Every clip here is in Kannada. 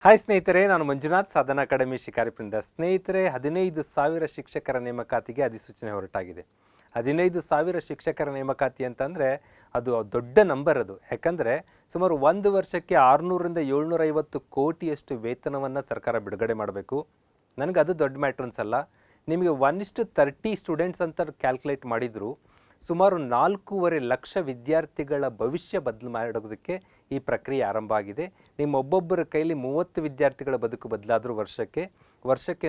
ಹಾಯ್ ಸ್ನೇಹಿತರೆ, ನಾನು ಮಂಜುನಾಥ್ ಸಾಧನಾ ಅಕಾಡೆಮಿ ಶಿಕಾರಿಪುರದಿಂದ. ಸ್ನೇಹಿತರೆ, 15,000 ಶಿಕ್ಷಕರ ನೇಮಕಾತಿಗೆ ಅಧಿಸೂಚನೆ ಹೊರಟಾಗಿದೆ. 15,000 ಶಿಕ್ಷಕರ ನೇಮಕಾತಿ ಅಂತಂದರೆ ಅದು ದೊಡ್ಡ ನಂಬರ್. ಅದು ಯಾಕಂದರೆ ಸುಮಾರು ಒಂದು ವರ್ಷಕ್ಕೆ 600ರಿಂದ 750 ಕೋಟಿಯಷ್ಟು ವೇತನವನ್ನು ಸರ್ಕಾರ ಬಿಡುಗಡೆ ಮಾಡಬೇಕು. ನನಗೆ ಅದು ದೊಡ್ಡ ಮ್ಯಾಟ್ರ್ ಅನ್ಸಲ್ಲ. ನಿಮಗೆ 1:30 ಸ್ಟೂಡೆಂಟ್ಸ್ ಅಂತ ಕ್ಯಾಲ್ಕುಲೇಟ್ ಮಾಡಿದ್ರು ಸುಮಾರು 4.5 ಲಕ್ಷ ವಿದ್ಯಾರ್ಥಿಗಳ ಭವಿಷ್ಯ ಬದಲು ಮಾಡೋದಕ್ಕೆ ಈ ಪ್ರಕ್ರಿಯೆ ಆರಂಭ ಆಗಿದೆ. ನಿಮ್ಮ ಒಬ್ಬೊಬ್ಬರ ಕೈಲಿ 30 ವಿದ್ಯಾರ್ಥಿಗಳ ಬದುಕು ಬದಲಾದರೂ ವರ್ಷಕ್ಕೆ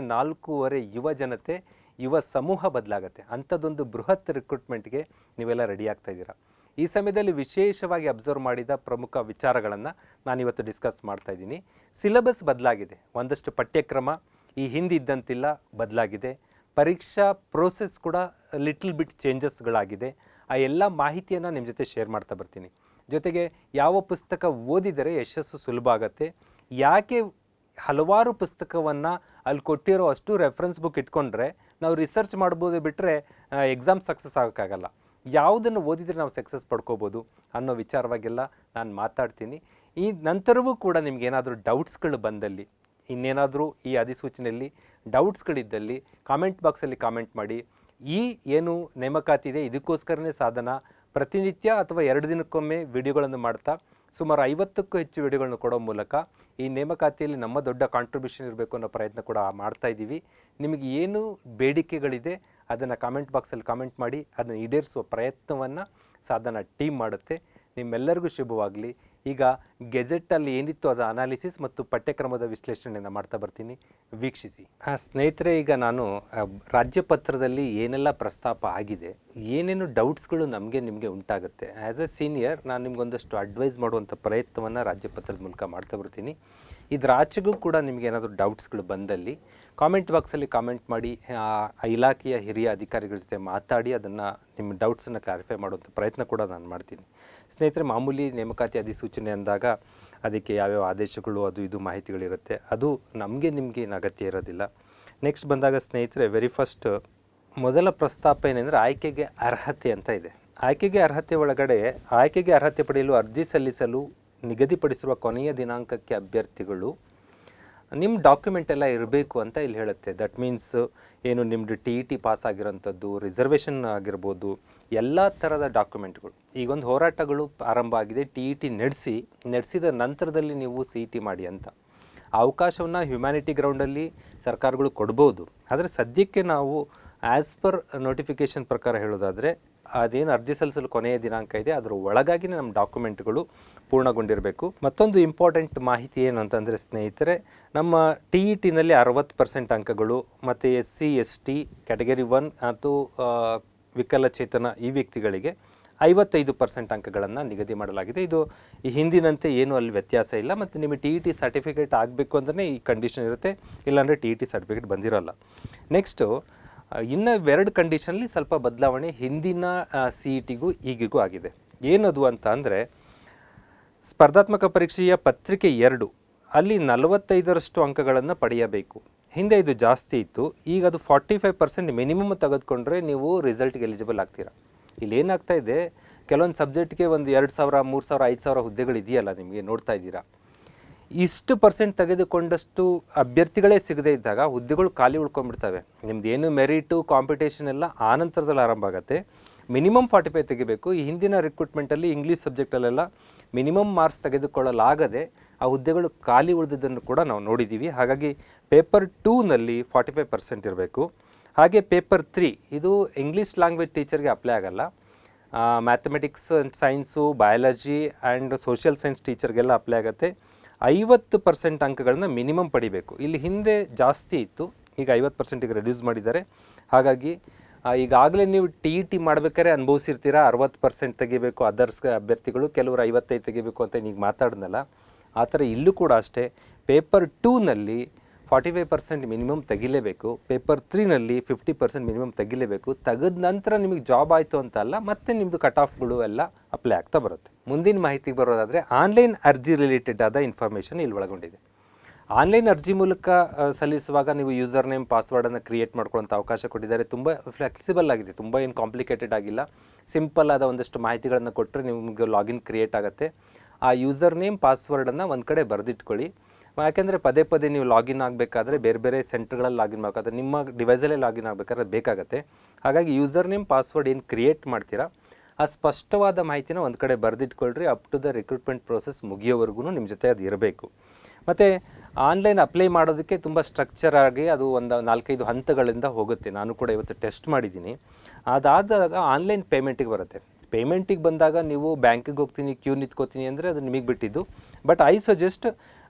4.5 ಯುವ ಜನತೆ, ಯುವ ಸಮೂಹ ಬದಲಾಗುತ್ತೆ. ಅಂಥದ್ದೊಂದು ಬೃಹತ್ ರಿಕ್ರೂಟ್ಮೆಂಟ್ಗೆ ನೀವೆಲ್ಲ ರೆಡಿ ಆಗ್ತಾ ಇದ್ದೀರಾ. ಈ ಸಮಯದಲ್ಲಿ ವಿಶೇಷವಾಗಿ ಅಬ್ಸರ್ವ್ ಮಾಡಿದ ಪ್ರಮುಖ ವಿಚಾರಗಳನ್ನು ನಾನಿವತ್ತು ಡಿಸ್ಕಸ್ ಮಾಡ್ತಾ ಇದ್ದೀನಿ. ಸಿಲೆಬಸ್ ಬದಲಾಗಿದೆ, ಒಂದಷ್ಟು ಪಠ್ಯಕ್ರಮ ಈ ಹಿಂದಿದ್ದಂತಿಲ್ಲ, ಬದಲಾಗಿದೆ. ಪರೀಕ್ಷಾ ಪ್ರೋಸೆಸ್ ಕೂಡ ಲಿಟಲ್ ಬಿಟ್ ಚೇಂಜಸ್ಗಳಾಗಿದೆ. ಆ ಎಲ್ಲ ಮಾಹಿತಿಯನ್ನು ನಿಮ್ಮ ಜೊತೆ ಶೇರ್ ಮಾಡ್ತಾ ಬರ್ತೀನಿ. ಜೊತೆಗೆ ಯಾವ ಪುಸ್ತಕ ಓದಿದರೆ ಯಶಸ್ಸು ಸುಲಭ ಆಗುತ್ತೆ, ಯಾಕೆ ಹಲವಾರು ಪುಸ್ತಕವನ್ನು ಅಲ್ಲಿ ಕೊಟ್ಟಿರೋ ಅಷ್ಟು ರೆಫರೆನ್ಸ್ ಬುಕ್ ಇಟ್ಕೊಂಡ್ರೆ ನಾವು ರಿಸರ್ಚ್ ಮಾಡ್ಬೋದು, ಬಿಟ್ಟರೆ ಎಕ್ಸಾಮ್ ಸಕ್ಸಸ್ ಆಗೋಕ್ಕಾಗಲ್ಲ, ಯಾವುದನ್ನು ಓದಿದರೆ ನಾವು ಸಕ್ಸಸ್ ಪಡ್ಕೋಬೋದು ಅನ್ನೋ ವಿಚಾರವಾಗೆಲ್ಲ ನಾನು ಮಾತಾಡ್ತೀನಿ. ಈ ನಂತರವೂ ಕೂಡ ನಿಮಗೇನಾದರೂ ಡೌಟ್ಸ್ಗಳು ಬಂದಲ್ಲಿ, ಇನ್ನೇನಾದರೂ ಈ ಅಧಿಸೂಚನೆಯಲ್ಲಿ ಡೌಟ್ಸ್ಗಳಿದ್ದಲ್ಲಿ ಕಾಮೆಂಟ್ ಬಾಕ್ಸಲ್ಲಿ ಕಾಮೆಂಟ್ ಮಾಡಿ. ಈ ಏನು ನೇಮಕಾತಿ ಇದೆ ಇದಕ್ಕೋಸ್ಕರನೇ ಸಾಧನ ಪ್ರತಿನಿತ್ಯ ಅಥವಾ 2 ದಿನಕ್ಕೊಮ್ಮೆ ವಿಡಿಯೋಗಳನ್ನು ಮಾಡ್ತಾ ಸುಮಾರು 50ಕ್ಕೂ ಹೆಚ್ಚು ವಿಡಿಯೋಗಳನ್ನು ಕೊಡೋ ಮೂಲಕ ಈ ನೇಮಕಾತಿಯಲ್ಲಿ ನಮ್ಮ ದೊಡ್ಡ ಕಾಂಟ್ರಿಬ್ಯೂಷನ್ ಇರಬೇಕು ಅನ್ನೋ ಪ್ರಯತ್ನ ಕೂಡ ಮಾಡ್ತಾ ಇದ್ದೀವಿ. ನಿಮಗೆ ಏನು ಬೇಡಿಕೆಗಳಿದೆ ಅದನ್ನು ಕಾಮೆಂಟ್ ಬಾಕ್ಸಲ್ಲಿ ಕಾಮೆಂಟ್ ಮಾಡಿ, ಅದನ್ನು ಈಡೇರಿಸುವ ಪ್ರಯತ್ನವನ್ನು ಸಾಧನ ಟೀಮ್ ಮಾಡುತ್ತೆ. ನಿಮ್ಮೆಲ್ಲರಿಗೂ ಶುಭವಾಗಲಿ. ಈಗ ಗೆಜೆಟ್ಟಲ್ಲಿ ಏನಿತ್ತು ಅದರ ಅನಾಲಿಸಿಸ್ ಮತ್ತು ಪಠ್ಯಕ್ರಮದ ವಿಶ್ಲೇಷಣೆಯನ್ನು ಮಾಡ್ತಾ ಬರ್ತೀನಿ, ವೀಕ್ಷಿಸಿ. ಸ್ನೇಹಿತರೆ, ಈಗ ನಾನು ರಾಜ್ಯಪತ್ರದಲ್ಲಿ ಏನೆಲ್ಲ ಪ್ರಸ್ತಾಪ ಆಗಿದೆ, ಏನೇನು ಡೌಟ್ಸ್ಗಳು ನಿಮಗೆ ಉಂಟಾಗುತ್ತೆ, ಆ್ಯಸ್ ಎ ಸೀನಿಯರ್ ನಾನು ನಿಮ್ಗೊಂದಷ್ಟು ಅಡ್ವೈಸ್ ಮಾಡುವಂಥ ಪ್ರಯತ್ನವನ್ನು ರಾಜ್ಯಪತ್ರದ ಮೂಲಕ ಮಾಡ್ತಾ ಬರ್ತೀನಿ. ಇದರ ಆಚೆಗೂ ಕೂಡ ನಿಮಗೆ ಏನಾದರೂ ಡೌಟ್ಸ್ಗಳು ಬಂದಲ್ಲಿ ಕಾಮೆಂಟ್ ಬಾಕ್ಸಲ್ಲಿ ಕಾಮೆಂಟ್ ಮಾಡಿ, ಆ ಇಲಾಖೆಯ ಹಿರಿಯ ಅಧಿಕಾರಿಗಳ ಜೊತೆ ಮಾತಾಡಿ ಅದನ್ನು ನಿಮ್ಮ ಡೌಟ್ಸನ್ನು ಕ್ಲಾರಿಫೈ ಮಾಡುವಂಥ ಪ್ರಯತ್ನ ಕೂಡ ನಾನು ಮಾಡ್ತೀನಿ. ಸ್ನೇಹಿತರೆ, ಮಾಮೂಲಿ ನೇಮಕಾತಿ ಅಧಿಸೂಚನೆ ಅಂದಾಗ ಅದಕ್ಕೆ ಯಾವ್ಯಾವ ಆದೇಶಗಳು ಅದು ಇದು ಮಾಹಿತಿಗಳಿರುತ್ತೆ, ಅದು ನಿಮಗೆ ಅಗತ್ಯ ಇರೋದಿಲ್ಲ. ನೆಕ್ಸ್ಟ್ ಬಂದಾಗ ಸ್ನೇಹಿತರೆ, ವೆರಿ ಫಸ್ಟ್ ಮೊದಲ ಪ್ರಸ್ತಾಪ ಏನೆಂದರೆ ಆಯ್ಕೆಗೆ ಅರ್ಹತೆ ಅಂತ ಇದೆ. ಆಯ್ಕೆಗೆ ಅರ್ಹತೆ ಒಳಗಡೆ ಆಯ್ಕೆಗೆ ಅರ್ಹತೆ ಪಡೆಯಲು ಅರ್ಜಿ ಸಲ್ಲಿಸಲು ನಿಗದಿಪಡಿಸಿರುವ ಕೊನೆಯ ದಿನಾಂಕಕ್ಕೆ ಅಭ್ಯರ್ಥಿಗಳು ನಿಮ್ಮ ಡಾಕ್ಯುಮೆಂಟ್ ಎಲ್ಲ ಇರಬೇಕು ಅಂತ ಇಲ್ಲಿ ಹೇಳುತ್ತೆ. ದಟ್ ಮೀನ್ಸ್ ಏನು ನಿಮ್ಮದು TET ಪಾಸ್ ಆಗಿರೋಂಥದ್ದು, ರಿಸರ್ವೇಷನ್ ಆಗಿರ್ಬೋದು, ಎಲ್ಲ ಥರದ ಡಾಕ್ಯುಮೆಂಟ್ಗಳು. ಈಗೊಂದು ಹೋರಾಟಗಳು ಆರಂಭ ಆಗಿದೆ, TET ನಡೆಸಿದ ನಂತರದಲ್ಲಿ ನೀವು CET ಮಾಡಿ ಅಂತ. ಆ ಅವಕಾಶವನ್ನು ಹ್ಯುಮ್ಯಾನಿಟಿ ಗ್ರೌಂಡಲ್ಲಿ ಸರ್ಕಾರಗಳು ಕೊಡ್ಬೋದು. ಆದರೆ ಸದ್ಯಕ್ಕೆ ನಾವು ಆ್ಯಸ್ ಪರ್ ನೋಟಿಫಿಕೇಷನ್ ಪ್ರಕಾರ ಹೇಳೋದಾದರೆ ಅದೇನು ಅರ್ಜಿ ಸಲ್ಲಿಸಲು ಕೊನೆಯ ದಿನಾಂಕ ಇದೆ ಅದರ ಒಳಗಾಗಿನೇ ನಮ್ಮ ಡಾಕ್ಯುಮೆಂಟ್ಗಳು ಪೂರ್ಣಗೊಂಡಿರಬೇಕು. ಮತ್ತೊಂದು ಇಂಪಾರ್ಟೆಂಟ್ ಮಾಹಿತಿ ಏನು ಅಂತಂದರೆ ಸ್ನೇಹಿತರೆ, ನಮ್ಮ TETನಲ್ಲಿ 60% ಅಂಕಗಳು ಮತ್ತು SC ST ಕ್ಯಾಟಗರಿ 1 ಮತ್ತು ವಿಕಲಚೇತನ ಈ ವ್ಯಕ್ತಿಗಳಿಗೆ 55% ಅಂಕಗಳನ್ನು ನಿಗದಿ ಮಾಡಲಾಗಿದೆ. ಇದು ಈ ಹಿಂದಿನಂತೆ ಏನೂ ಅಲ್ಲಿ ವ್ಯತ್ಯಾಸ ಇಲ್ಲ. ಮತ್ತು ನಿಮಗೆ TET ಸರ್ಟಿಫಿಕೇಟ್ ಆಗಬೇಕು ಅಂದರೆ ಈ ಕಂಡೀಷನ್ ಇರುತ್ತೆ, ಇಲ್ಲಾಂದರೆ TET ಸರ್ಟಿಫಿಕೇಟ್ ಬಂದಿರೋಲ್ಲ. ನೆಕ್ಸ್ಟು ಇನ್ನು 2 ಕಂಡೀಷನಲ್ಲಿ ಸ್ವಲ್ಪ ಬದಲಾವಣೆ ಹಿಂದಿನ CETಗೂ ಈಗಿಗೂ ಆಗಿದೆ. ಏನದು ಅಂತ ಅಂದರೆ, ಸ್ಪರ್ಧಾತ್ಮಕ ಪರೀಕ್ಷೆಯ ಪತ್ರಿಕೆ 2 ಅಲ್ಲಿ 45ರಷ್ಟು ಅಂಕಗಳನ್ನು ಪಡೆಯಬೇಕು. ಹಿಂದೆ ಇದು ಜಾಸ್ತಿ ಇತ್ತು, ಈಗ ಅದು 45% ಮಿನಿಮಮ್ ತೆಗೆದುಕೊಂಡ್ರೆ ನೀವು ರಿಸಲ್ಟ್ಗೆ ಎಲಿಜಿಬಲ್ ಆಗ್ತೀರಾ. ಇಲ್ಲಿ ಏನಾಗ್ತಾ ಇದೆ, ಕೆಲವೊಂದು ಸಬ್ಜೆಕ್ಟ್ಗೆ ಒಂದು 2,000, 3,000, 5,000 ಹುದ್ದೆಗಳು ಇದೆಯಲ್ಲ, ನಿಮಗೆ ನೋಡ್ತಾ ಇದ್ದೀರಾ. ಇಷ್ಟು % ತೆಗೆದುಕೊಂಡಷ್ಟು ಅಭ್ಯರ್ಥಿಗಳೇ ಸಿಗದೇ ಇದ್ದಾಗ ಹುದ್ದೆಗಳು ಖಾಲಿ ಉಳ್ಕೊಂಡ್ಬಿಡ್ತವೆ. ನಿಮ್ದು ಏನು ಮೆರಿಟು ಕಾಂಪಿಟೇಷನ್ ಎಲ್ಲ ಆನಂತರದಲ್ಲಿ ಆರಂಭ ಆಗುತ್ತೆ. ಮಿನಿಮಮ್ 45 ತೆಗಿಬೇಕು. ಈ ಹಿಂದಿನ ರಿಕ್ರೂಟ್ಮೆಂಟಲ್ಲಿ ಇಂಗ್ಲೀಷ್ ಸಬ್ಜೆಕ್ಟಲ್ಲೆಲ್ಲ ಮಿನಿಮಮ್ ಮಾರ್ಕ್ಸ್ ತೆಗೆದುಕೊಳ್ಳಲಾಗದೆ ಆ ಹುದ್ದೆಗಳು ಖಾಲಿ ಉಳಿದಿದ್ದನ್ನು ಕೂಡ ನಾವು ನೋಡಿದ್ದೀವಿ. ಹಾಗಾಗಿ ಪೇಪರ್ 2ನಲ್ಲಿ 45% ಇರಬೇಕು. ಹಾಗೆ ಪೇಪರ್ 3 ಇದು ಇಂಗ್ಲೀಷ್ ಲ್ಯಾಂಗ್ವೇಜ್ ಟೀಚರ್ಗೆ ಅಪ್ಲೈ ಆಗಲ್ಲ, mathematics and science, biology and social science ಟೀಚರ್ಗೆಲ್ಲ ಅಪ್ಲೈ ಆಗುತ್ತೆ. 50% ಅಂಕಗಳನ್ನು ಮಿನಿಮಮ್ ಪಡಿಬೇಕು. ಇಲ್ಲಿ ಹಿಂದೆ ಜಾಸ್ತಿ ಇತ್ತು, ಈಗ 50%ಗೆ ರೆಡ್ಯೂಸ್ ಮಾಡಿದ್ದಾರೆ. ಹಾಗಾಗಿ ಈಗಾಗಲೇ ನೀವು TET ಮಾಡಬೇಕಾದ್ರೆ ಅನುಭವಿಸಿರ್ತೀರ, 60% ತೆಗಿಬೇಕು ಅದರ್ಸ್ ಅಭ್ಯರ್ಥಿಗಳು, ಕೆಲವರು 55 ತೆಗಿಬೇಕು ಅಂತ ಈಗ ಮಾತಾಡಿದ್ನಲ್ಲ, ಆ ಥರ ಇಲ್ಲೂ ಕೂಡ ಅಷ್ಟೇ. ಪೇಪರ್ 2ನಲ್ಲಿ 45% ಮಿನಿಮಮ್ ತೆಗಿಲೇಬೇಕು. ಪೇಪರ್ 3ನಲ್ಲಿ 50% ಮಿನಿಮಮ್ ತೆಗಿಲೇಬೇಕು. ತೆಗೆದ ನಂತರ ನಿಮಗೆ ಜಾಬ್ ಆಯಿತು ಅಂತ ಅಲ್ಲ, ಮತ್ತೆ ನಿಮ್ಮದು ಕಟ್ ಆಫ್ಗಳು ಎಲ್ಲ ಅಪ್ಲೈ ಆಗ್ತಾ ಬರುತ್ತೆ. ಮುಂದಿನ ಮಾಹಿತಿಗೆ ಬರೋದಾದರೆ ಆನ್ಲೈನ್ ಅರ್ಜಿ ರಿಲೇಟೆಡ್ ಆದ ಇನ್ಫಾರ್ಮೇಷನ್ ಇಲ್ಲಿ ಒಳಗೊಂಡಿದೆ. ಆನ್ಲೈನ್ ಅರ್ಜಿ ಮೂಲಕ ಸಲ್ಲಿಸುವಾಗ ನೀವು ಯೂಸರ್ ನೇಮ್ ಪಾಸ್ವರ್ಡನ್ನು ಕ್ರಿಯೇಟ್ ಮಾಡ್ಕೊಳ್ಳೋಂಥ ಅವಕಾಶ ಕೊಟ್ಟಿದ್ದಾರೆ. ತುಂಬ ಫ್ಲೆಕ್ಸಿಬಲ್ ಆಗಿದೆ, ತುಂಬ ಏನು ಕಾಂಪ್ಲಿಕೇಟೆಡ್ ಆಗಿಲ್ಲ. ಸಿಂಪಲ್ ಆದ ಒಂದಷ್ಟು ಮಾಹಿತಿಗಳನ್ನು ಕೊಟ್ಟರೆ ನಿಮಗೆ ಲಾಗಿನ್ ಕ್ರಿಯೇಟ್ ಆಗುತ್ತೆ. ಆ ಯೂಸರ್ ನೇಮ್ ಪಾಸ್ವರ್ಡನ್ನು ಒಂದು ಕಡೆ ಬರೆದಿಟ್ಕೊಳ್ಳಿ. ಯಾಕೆಂದರೆ ಪದೇ ಪದೇ ನೀವು ಲಾಗಿನ್ ಆಗಬೇಕಾದ್ರೆ ಬೇರೆ ಬೇರೆ ಸೆಂಟರ್ಗಳಲ್ಲಿ ಲಾಗಿನ್ ಮಾಡಬೇಕಾದ್ರೆ ನಿಮ್ಮ ಡಿವೈಸಲ್ಲೇ ಲಾಗಿನ್ ಆಗಬೇಕಾದ್ರೆ ಬೇಕಾಗುತ್ತೆ. ಹಾಗಾಗಿ ಯೂಸರ್ ನೇಮ್ ಪಾಸ್ವರ್ಡ್ ಏನು ಕ್ರಿಯೇಟ್ ಮಾಡ್ತೀರಾ ಆ ಸ್ಪಷ್ಟವಾದ ಮಾಹಿತಿನ ಒಂದು ಕಡೆ ಬರೆದಿಟ್ಕೊಳ್ರಿ. Up to the recruitment process ಮುಗಿಯೋವರೆಗೂ ನಿಮ್ಮ ಜೊತೆ ಅದು ಇರಬೇಕು. ಮತ್ತು ಆನ್ಲೈನ್ ಅಪ್ಲೈ ಮಾಡೋದಕ್ಕೆ ತುಂಬ ಸ್ಟ್ರಕ್ಚರ್ ಆಗಿ ಅದು ಒಂದು 4-5 ಹಂತಗಳಿಂದ ಹೋಗುತ್ತೆ. ನಾನು ಕೂಡ ಇವತ್ತು ಟೆಸ್ಟ್ ಮಾಡಿದ್ದೀನಿ. ಅದಾದಾಗ ಆನ್ಲೈನ್ ಪೇಮೆಂಟಿಗೆ ಬರುತ್ತೆ. ಪೇಮೆಂಟಿಗೆ ಬಂದಾಗ ನೀವು ಬ್ಯಾಂಕಿಗೆ ಹೋಗ್ತೀನಿ, ಕ್ಯೂ ನಿಂತ್ಕೋತೀನಿ ಅಂದರೆ ಅದು ನಿಮಗೆ ಬಿಟ್ಟಿದ್ದು. ಬಟ್ ಐ ಸಜೆಸ್ಟ್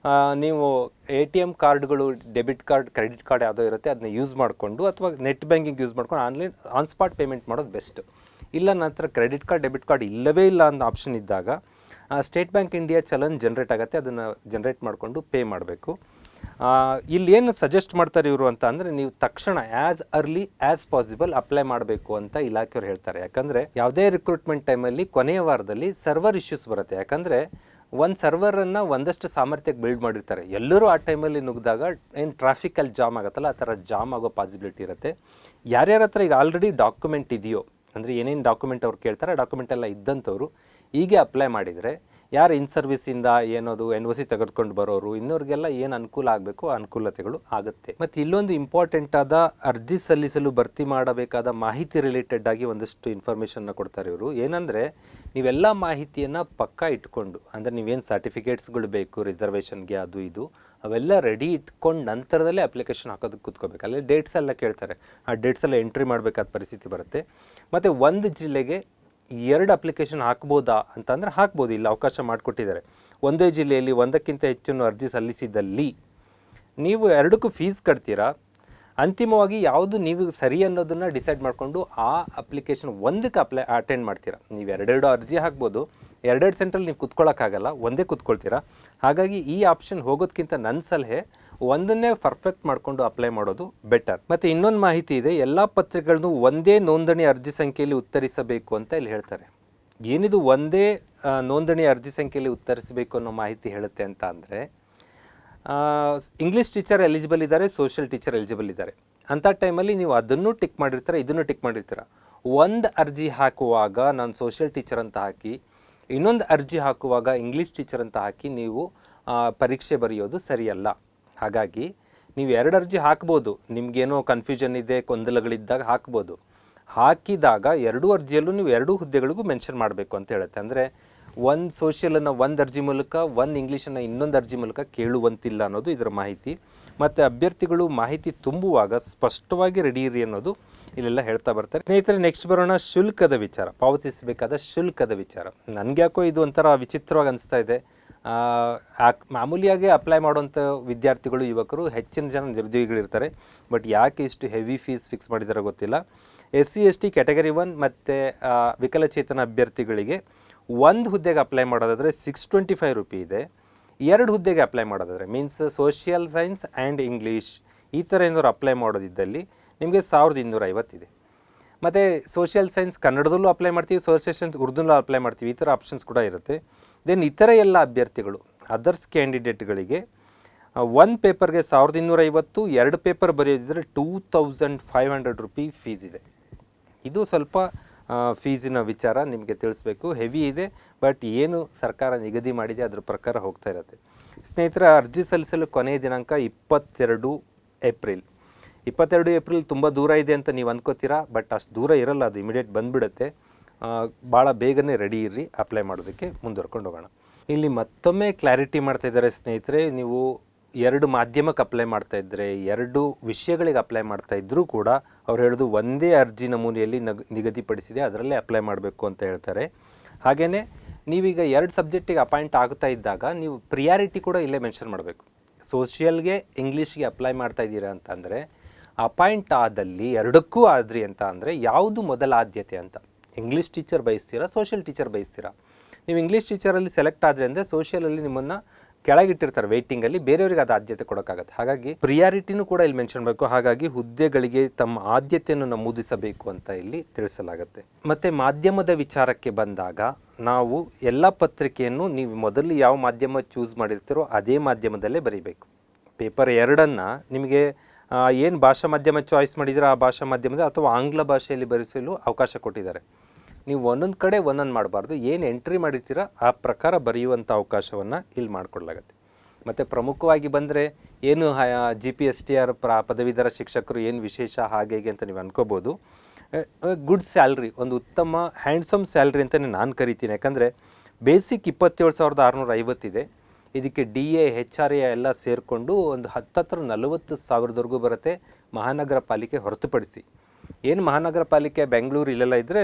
ನೀವು ATM ಕಾರ್ಡ್ಗಳು, ಡೆಬಿಟ್ ಕಾರ್ಡ್, ಕ್ರೆಡಿಟ್ ಕಾರ್ಡ್ ಯಾವುದೋ ಇರುತ್ತೆ ಅದನ್ನ ಯೂಸ್ ಮಾಡಿಕೊಂಡು ಅಥವಾ ನೆಟ್ ಬ್ಯಾಂಕಿಂಗ್ ಯೂಸ್ ಮಾಡ್ಕೊಂಡು ಆನ್ಲೈನ್ ಆನ್ ಸ್ಪಾಟ್ ಪೇಮೆಂಟ್ ಮಾಡೋದು ಬೆಸ್ಟ್. ಇಲ್ಲ ನಂತರ ಕ್ರೆಡಿಟ್ ಕಾರ್ಡ್, ಡೆಬಿಟ್ ಕಾರ್ಡ್ ಇಲ್ಲವೇ ಇಲ್ಲ ಅನ್ನೋ ಆಪ್ಷನ್ ಇದ್ದಾಗ state bank India challan generate ಆಗುತ್ತೆ, ಅದನ್ನು ಜನ್ರೇಟ್ ಮಾಡಿಕೊಂಡು ಪೇ ಮಾಡಬೇಕು. ಇಲ್ಲಿ ಏನು ಸಜೆಸ್ಟ್ ಮಾಡ್ತಾರೆ ಇವರು ಅಂತ ಅಂದರೆ ನೀವು ತಕ್ಷಣ as early as possible apply ಮಾಡಬೇಕು ಅಂತ ಇಲಾಖೆಯವ್ರು ಹೇಳ್ತಾರೆ. ಯಾಕಂದರೆ ಯಾವುದೇ ರಿಕ್ರೂಟ್ಮೆಂಟ್ ಟೈಮಲ್ಲಿ ಕೊನೆಯ ವಾರದಲ್ಲಿ ಸರ್ವರ್ ಇಶ್ಯೂಸ್ ಬರುತ್ತೆ. ಯಾಕಂದರೆ ಒಂದು ಸರ್ವರನ್ನು ಒಂದಷ್ಟು ಸಾಮರ್ಥ್ಯಕ್ಕೆ ಬಿಲ್ಡ್ ಮಾಡಿರ್ತಾರೆ. ಎಲ್ಲರೂ ಆ ಟೈಮಲ್ಲಿ ನುಗ್ಗಿದಾಗ ಏನು ಟ್ರಾಫಿಕಲ್ಲಿ ಜಾಮ್ ಆಗುತ್ತಲ್ಲ ಆ ಥರ ಜಾಮ್ ಆಗೋ ಪಾಸಿಬಿಲಿಟಿ ಇರುತ್ತೆ. ಯಾರ್ಯಾರ ಹತ್ರ ಈಗ ಆಲ್ರೆಡಿ ಡಾಕ್ಯುಮೆಂಟ್ ಇದೆಯೋ, ಅಂದರೆ ಏನೇನು ಡಾಕ್ಯುಮೆಂಟ್ ಅವ್ರು ಕೇಳ್ತಾರೆ ಡಾಕ್ಯುಮೆಂಟ್ ಎಲ್ಲ ಇದ್ದಂಥವ್ರು ಹೀಗೆ ಅಪ್ಲೈ ಮಾಡಿದರೆ ಯಾರು ಇನ್ ಸರ್ವಿಸಿಂದ ಏನೋದು NOC ತೆಗೆದುಕೊಂಡು ಬರೋರು ಇನ್ನೋರಿಗೆಲ್ಲ ಏನು ಅನುಕೂಲ ಆಗಬೇಕು ಆ ಅನುಕೂಲತೆಗಳು ಆಗುತ್ತೆ. ಮತ್ತು ಇಲ್ಲೊಂದು ಇಂಪಾರ್ಟೆಂಟ್ ಆದ ಅರ್ಜಿ ಸಲ್ಲಿಸಲು ಭರ್ತಿ ಮಾಡಬೇಕಾದ ಮಾಹಿತಿ ರಿಲೇಟೆಡ್ ಆಗಿ ಒಂದಷ್ಟು ಇನ್ಫಾರ್ಮೇಷನ್ನ ಕೊಡ್ತಾರೆ ಇವರು. ಏನಂದರೆ ನೀವೆಲ್ಲ ಮಾಹಿತಿಯನ್ನು ಪಕ್ಕಾ ಇಟ್ಕೊಂಡು, ಅಂದರೆ ನೀವೇನು ಸರ್ಟಿಫಿಕೇಟ್ಸ್ಗಳು ಬೇಕು ರಿಸರ್ವೇಷನ್ಗೆ ಅದು ಇದು ಅವೆಲ್ಲ ರೆಡಿ ಇಟ್ಕೊಂಡು ನಂತರದಲ್ಲೇ ಅಪ್ಲಿಕೇಶನ್ ಹಾಕೋದಕ್ಕೆ ಕೂತ್ಕೋಬೇಕು. ಅಲ್ಲಿ ಡೇಟ್ಸ್ ಎಲ್ಲ ಕೇಳ್ತಾರೆ, ಆ ಡೇಟ್ಸ್ ಎಲ್ಲ ಎಂಟ್ರಿ ಮಾಡಬೇಕಾದ ಪರಿಸ್ಥಿತಿ ಬರುತ್ತೆ. ಮತ್ತು ಒಂದು ಜಿಲ್ಲೆಗೆ 2 ಅಪ್ಲಿಕೇಶನ್ ಹಾಕ್ಬೋದಾ ಅಂತಂದರೆ ಹಾಕ್ಬೋದು, ಇಲ್ಲ ಅವಕಾಶ ಮಾಡಿಕೊಟ್ಟಿದ್ದಾರೆ. ಒಂದೇ ಜಿಲ್ಲೆಯಲ್ಲಿ ಒಂದಕ್ಕಿಂತ ಹೆಚ್ಚನ್ನು ಅರ್ಜಿ ಸಲ್ಲಿಸಿದಲ್ಲಿ ನೀವು 2ಕ್ಕೂ ಫೀಸ್ ಕಟ್ತೀರಾ. ಅಂತಿಮವಾಗಿ ಯಾವುದು ನೀವು ಸರಿ ಅನ್ನೋದನ್ನು ಡಿಸೈಡ್ ಮಾಡಿಕೊಂಡು ಆ ಅಪ್ಲಿಕೇಶನ್ ಒಂದಕ್ಕೆ ಅಟೆಂಡ್ ಮಾಡ್ತೀರಾ. ನೀವು 2 ಅರ್ಜಿ ಹಾಕ್ಬೋದು, 2 ಸೆಂಟ್ರಲ್ಲಿ ನೀವು ಕುತ್ಕೊಳ್ಳೋಕ್ಕಾಗಲ್ಲ, ಒಂದೇ ಕುತ್ಕೊಳ್ತೀರಾ. ಹಾಗಾಗಿ ಈ ಆಪ್ಷನ್ ಹೋಗೋದಕ್ಕಿಂತ ನನ್ನ ಸಲಹೆ ಒಂದನ್ನೇ ಪರ್ಫೆಕ್ಟ್ ಮಾಡಿಕೊಂಡು ಅಪ್ಲೈ ಮಾಡೋದು ಬೆಟರ್. ಮತ್ತು ಇನ್ನೊಂದು ಮಾಹಿತಿ ಇದೆ, ಎಲ್ಲ ಪತ್ರಿಕೆಗಳನ್ನು ಒಂದೇ ನೋಂದಣಿ ಅರ್ಜಿ ಸಂಖ್ಯೆಯಲ್ಲಿ ಉತ್ತರಿಸಬೇಕು ಅಂತ ಇಲ್ಲಿ ಹೇಳ್ತಾರೆ. ಏನಿದು ಒಂದೇ ನೋಂದಣಿ ಅರ್ಜಿ ಸಂಖ್ಯೆಯಲ್ಲಿ ಉತ್ತರಿಸಬೇಕು ಅನ್ನೋ ಮಾಹಿತಿ ಹೇಳುತ್ತೆ ಅಂತ ಅಂದರೆ ಇಂಗ್ಲೀಷ್ ಟೀಚರ್ ಎಲಿಜಿಬಲ್ ಇದ್ದಾರೆ, ಸೋಷಿಯಲ್ ಟೀಚರ್ ಎಲಿಜಿಬಲ್ ಇದ್ದಾರೆ. ಅಂಥ ಟೈಮಲ್ಲಿ ನೀವು ಅದನ್ನು ಟಿಕ್ ಮಾಡಿರ್ತೀರ, ಇದನ್ನು ಟಿಕ್ ಮಾಡಿರ್ತೀರ. ಒಂದು ಅರ್ಜಿ ಹಾಕುವಾಗ ನಾನು ಸೋಷಿಯಲ್ ಟೀಚರ್ ಅಂತ ಹಾಕಿ, ಇನ್ನೊಂದು ಅರ್ಜಿ ಹಾಕುವಾಗ ಇಂಗ್ಲೀಷ್ ಟೀಚರ್ ಅಂತ ಹಾಕಿ ನೀವು ಪರೀಕ್ಷೆ ಬರೆಯೋದು ಸರಿಯಲ್ಲ. ಹಾಗಾಗಿ ನೀವು 2 ಅರ್ಜಿ ಹಾಕ್ಬೋದು, ನಿಮಗೇನೋ ಕನ್ಫ್ಯೂಷನ್ ಇದೆ, ಗೊಂದಲಗಳಿದ್ದಾಗ ಹಾಕ್ಬೋದು. ಹಾಕಿದಾಗ 2 ಅರ್ಜಿಯಲ್ಲೂ ನೀವು 2 ಹುದ್ದೆಗಳಿಗೂ ಮೆನ್ಷನ್ ಮಾಡಬೇಕು ಅಂತ ಹೇಳುತ್ತೆ. ಅಂದರೆ ಒಂದು ಸೋಷಿಯಲನ್ನು ಒಂದು ಅರ್ಜಿ ಮೂಲಕ, ಒಂದು ಇಂಗ್ಲೀಷನ್ನು ಇನ್ನೊಂದು ಅರ್ಜಿ ಮೂಲಕ ಕೇಳುವಂತಿಲ್ಲ ಅನ್ನೋದು ಇದರ ಮಾಹಿತಿ. ಮತ್ತು ಅಭ್ಯರ್ಥಿಗಳು ಮಾಹಿತಿ ತುಂಬುವಾಗ ಸ್ಪಷ್ಟವಾಗಿ ರೆಡಿ ಇರಿ ಅನ್ನೋದು ಇಲ್ಲೆಲ್ಲ ಹೇಳ್ತಾ ಬರ್ತಾರೆ. ಸ್ನೇಹಿತರೆ, ನೆಕ್ಸ್ಟ್ ಬರೋಣ ಶುಲ್ಕದ ವಿಚಾರ, ಪಾವತಿಸಬೇಕಾದ ಶುಲ್ಕದ ವಿಚಾರ. ನನಗೆ ಯಾಕೋ ಇದು ಒಂಥರ ವಿಚಿತ್ರವಾಗಿ ಅನಿಸ್ತಾ ಇದೆ. ಮಾಮೂಲಿಯಾಗಿ ಅಪ್ಲೈ ಮಾಡುವಂಥ ವಿದ್ಯಾರ್ಥಿಗಳು, ಯುವಕರು ಹೆಚ್ಚಿನ ಜನ ನಿರುದ್ಯೋಗಿಗಳಿರ್ತಾರೆ. ಬಟ್ ಯಾಕೆ ಇಷ್ಟು ಹೆವಿ ಫೀಸ್ ಫಿಕ್ಸ್ ಮಾಡಿದಾರೋ ಗೊತ್ತಿಲ್ಲ. SC ST ಕ್ಯಾಟಗರಿ 1 ಮತ್ತು ವಿಕಲಚೇತನ ಅಭ್ಯರ್ಥಿಗಳಿಗೆ 1 ಹುದ್ದೆಗೆ ಅಪ್ಲೈ ಮಾಡೋದಾದರೆ 625 ರೂಪಿ ಇದೆ. 2 ಹುದ್ದೆಗೆ ಅಪ್ಲೈ ಮಾಡೋದಾದರೆ means social science and English ಈ ಥರ ಏನಾದ್ರು ಅಪ್ಲೈ ಮಾಡೋದಿದ್ದಲ್ಲಿ ನಿಮಗೆ 1250 ಇದೆ. ಮತ್ತು ಸೋಷಿಯಲ್ ಸೈನ್ಸ್ ಕನ್ನಡದಲ್ಲೂ ಅಪ್ಲೈ ಮಾಡ್ತೀವಿ, ಸೋಷಿಯಲ್ ಸೈನ್ಸ್ ಉರ್ದುನಲ್ಲೂ ಅಪ್ಲೈ ಮಾಡ್ತೀವಿ, ಈ ಥರ ಆಪ್ಷನ್ಸ್ ಕೂಡ ಇರುತ್ತೆ. ದೆನ್ ಇತರ ಎಲ್ಲ ಅಭ್ಯರ್ಥಿಗಳು ಅದರ್ಸ್ ಕ್ಯಾಂಡಿಡೇಟ್ಗಳಿಗೆ 1 ಪೇಪರ್ಗೆ 1250, 2 ಪೇಪರ್ ಬರೆಯೋದಿದ್ರೆ 2500 ರೂಪಿ ಫೀಸ್ ಇದೆ. ಇದು ಸ್ವಲ್ಪ ಫೀಸಿನ ವಿಚಾರ ನಿಮಗೆ ತಿಳಿಸ್ಬೇಕು, ಹೆವಿ ಇದೆ. ಬಟ್ ಏನು ಸರ್ಕಾರ ನಿಗದಿ ಮಾಡಿದೆ ಅದ್ರ ಪ್ರಕಾರ ಹೋಗ್ತಾ ಇರುತ್ತೆ. ಸ್ನೇಹಿತರೆ, ಅರ್ಜಿ ಸಲ್ಲಿಸಲು ಕೊನೆಯ ದಿನಾಂಕ 22 ಏಪ್ರಿಲ್. 22 ಏಪ್ರಿಲ್ ತುಂಬ ದೂರ ಇದೆ ಅಂತ ನೀವು ಅನ್ಕೋತೀರಾ, ಬಟ್ ಅಷ್ಟು ದೂರ ಇರಲ್ಲ, ಅದು ಇಮಿಡಿಯೇಟ್ ಬಂದುಬಿಡುತ್ತೆ. ಭಾಳ ಬೇಗನೆ ರೆಡಿ ಇರ್ರಿ ಅಪ್ಲೈ ಮಾಡೋದಕ್ಕೆ ಮುಂದುವರ್ಕೊಂಡು ಹೋಗೋಣ. ಇಲ್ಲಿ ಮತ್ತೊಮ್ಮೆ ಕ್ಲಾರಿಟಿ ಮಾಡ್ತಾ ಇದ್ದಾರೆ ಸ್ನೇಹಿತರೆ, ನೀವು 2 ಮಾಧ್ಯಮಕ್ಕೆ ಅಪ್ಲೈ ಮಾಡ್ತಾ ಇದ್ದರೆ, 2 ವಿಷಯಗಳಿಗೆ ಅಪ್ಲೈ ಮಾಡ್ತಾ ಇದ್ದರೂ ಕೂಡ ಅವ್ರು ಹೇಳೋದು ಒಂದೇ ಅರ್ಜಿ ನಮೂನೆಯಲ್ಲಿ ನಿಗದಿಪಡಿಸಿದೆ ಅದರಲ್ಲೇ ಅಪ್ಲೈ ಮಾಡಬೇಕು ಅಂತ ಹೇಳ್ತಾರೆ. ಹಾಗೆಯೇ ನೀವೀಗ 2 ಸಬ್ಜೆಕ್ಟಿಗೆ ಅಪಾಯಿಂಟ್ ಆಗ್ತಾ ಇದ್ದಾಗ ನೀವು ಪ್ರಿಯಾರಿಟಿ ಕೂಡ ಇಲ್ಲೇ ಮೆನ್ಷನ್ ಮಾಡಬೇಕು. ಸೋಷಿಯಲ್ಗೆ ಇಂಗ್ಲೀಷ್ಗೆ ಅಪ್ಲೈ ಮಾಡ್ತಾ ಇದ್ದೀರಾ ಅಂತಂದರೆ ಅಪಾಯಿಂಟ್ ಆದಲ್ಲಿ 2ಕ್ಕೂ ಆದ್ರಿ ಅಂತ ಅಂದರೆ ಯಾವುದು ಮೊದಲ ಆದ್ಯತೆ ಅಂತ. ಇಂಗ್ಲೀಷ್ ಟೀಚರ್ ಬಯಸ್ತೀರಾ, ಸೋಷಿಯಲ್ ಟೀಚರ್ ಬಯಸ್ತೀರಾ? ನೀವು ಇಂಗ್ಲೀಷ್ ಟೀಚರಲ್ಲಿ ಸೆಲೆಕ್ಟ್ ಆದರೆ ಅಂದರೆ ಸೋಷಿಯಲಲ್ಲಿ ನಿಮ್ಮನ್ನು ಕೆಳಗಿಟ್ಟಿರ್ತಾರೆ ವೆಯ್ಟಿಂಗಲ್ಲಿ, ಬೇರೆಯವ್ರಿಗೆ ಅದು ಆದ್ಯತೆ ಕೊಡೋಕ್ಕಾಗತ್ತೆ. ಹಾಗಾಗಿ ಪ್ರಿಯಾರಿಟಿನೂ ಕೂಡ ಇಲ್ಲಿ ಮೆನ್ಷನ್ ಮಾಡಬೇಕು. ಹಾಗಾಗಿ ಹುದ್ದೆಗಳಿಗೆ ತಮ್ಮ ಆದ್ಯತೆಯನ್ನು ನಮೂದಿಸಬೇಕು ಅಂತ ಇಲ್ಲಿ ತಿಳಿಸಲಾಗುತ್ತೆ. ಮತ್ತು ಮಾಧ್ಯಮದ ವಿಚಾರಕ್ಕೆ ಬಂದಾಗ ನಾವು ಎಲ್ಲ ಪತ್ರಿಕೆಯನ್ನು ನೀವು ಮೊದಲು ಯಾವ ಮಾಧ್ಯಮ ಚೂಸ್ ಮಾಡಿರ್ತೀರೋ ಅದೇ ಮಾಧ್ಯಮದಲ್ಲೇ ಬರೀಬೇಕು. ಪೇಪರ್ 2 ನಿಮಗೆ ಏನು ಭಾಷಾ ಮಾಧ್ಯಮ ಚಾಯ್ಸ್ ಮಾಡಿದರೆ ಆ ಭಾಷಾ ಮಾಧ್ಯಮದ ಅಥವಾ ಆಂಗ್ಲ ಭಾಷೆಯಲ್ಲಿ ಬರೆಸಲು ಅವಕಾಶ ಕೊಟ್ಟಿದ್ದಾರೆ. ನೀವು ಒಂದೊಂದು ಕಡೆ ಒಂದೊಂದು ಮಾಡಬಾರ್ದು, ಏನು ಎಂಟ್ರಿ ಮಾಡಿರ್ತೀರ ಆ ಪ್ರಕಾರ ಬರೆಯುವಂಥ ಅವಕಾಶವನ್ನು ಇಲ್ಲಿ ಮಾಡಿಕೊಡ್ಲಾಗತ್ತೆ. ಮತ್ತು ಪ್ರಮುಖವಾಗಿ ಬಂದರೆ ಏನು GPSTR ಪದವೀಧರ ಶಿಕ್ಷಕರು ಏನು ವಿಶೇಷ ಹಾಗೆ ಹೀಗೆ ಅಂತ ನೀವು ಅನ್ಕೋಬೋದು. ಗುಡ್ ಸ್ಯಾಲ್ರಿ, ಒಂದು ಉತ್ತಮ ಹ್ಯಾಂಡ್ಸಮ್ ಸ್ಯಾಲ್ರಿ ಅಂತಲೇ ನಾನು ಕರಿತೀನಿ. ಯಾಕಂದರೆ ಬೇಸಿಕ್ 27,650 ಇದೆ. ಇದಕ್ಕೆ DA HRA ಎಲ್ಲ ಸೇರಿಕೊಂಡು ಒಂದು 40,000 ಬರುತ್ತೆ ಮಹಾನಗರ ಪಾಲಿಕೆ ಹೊರತುಪಡಿಸಿ. ಏನು ಮಹಾನಗರ ಪಾಲಿಕೆ ಬೆಂಗಳೂರು ಇಲ್ಲೆಲ್ಲ ಇದ್ದರೆ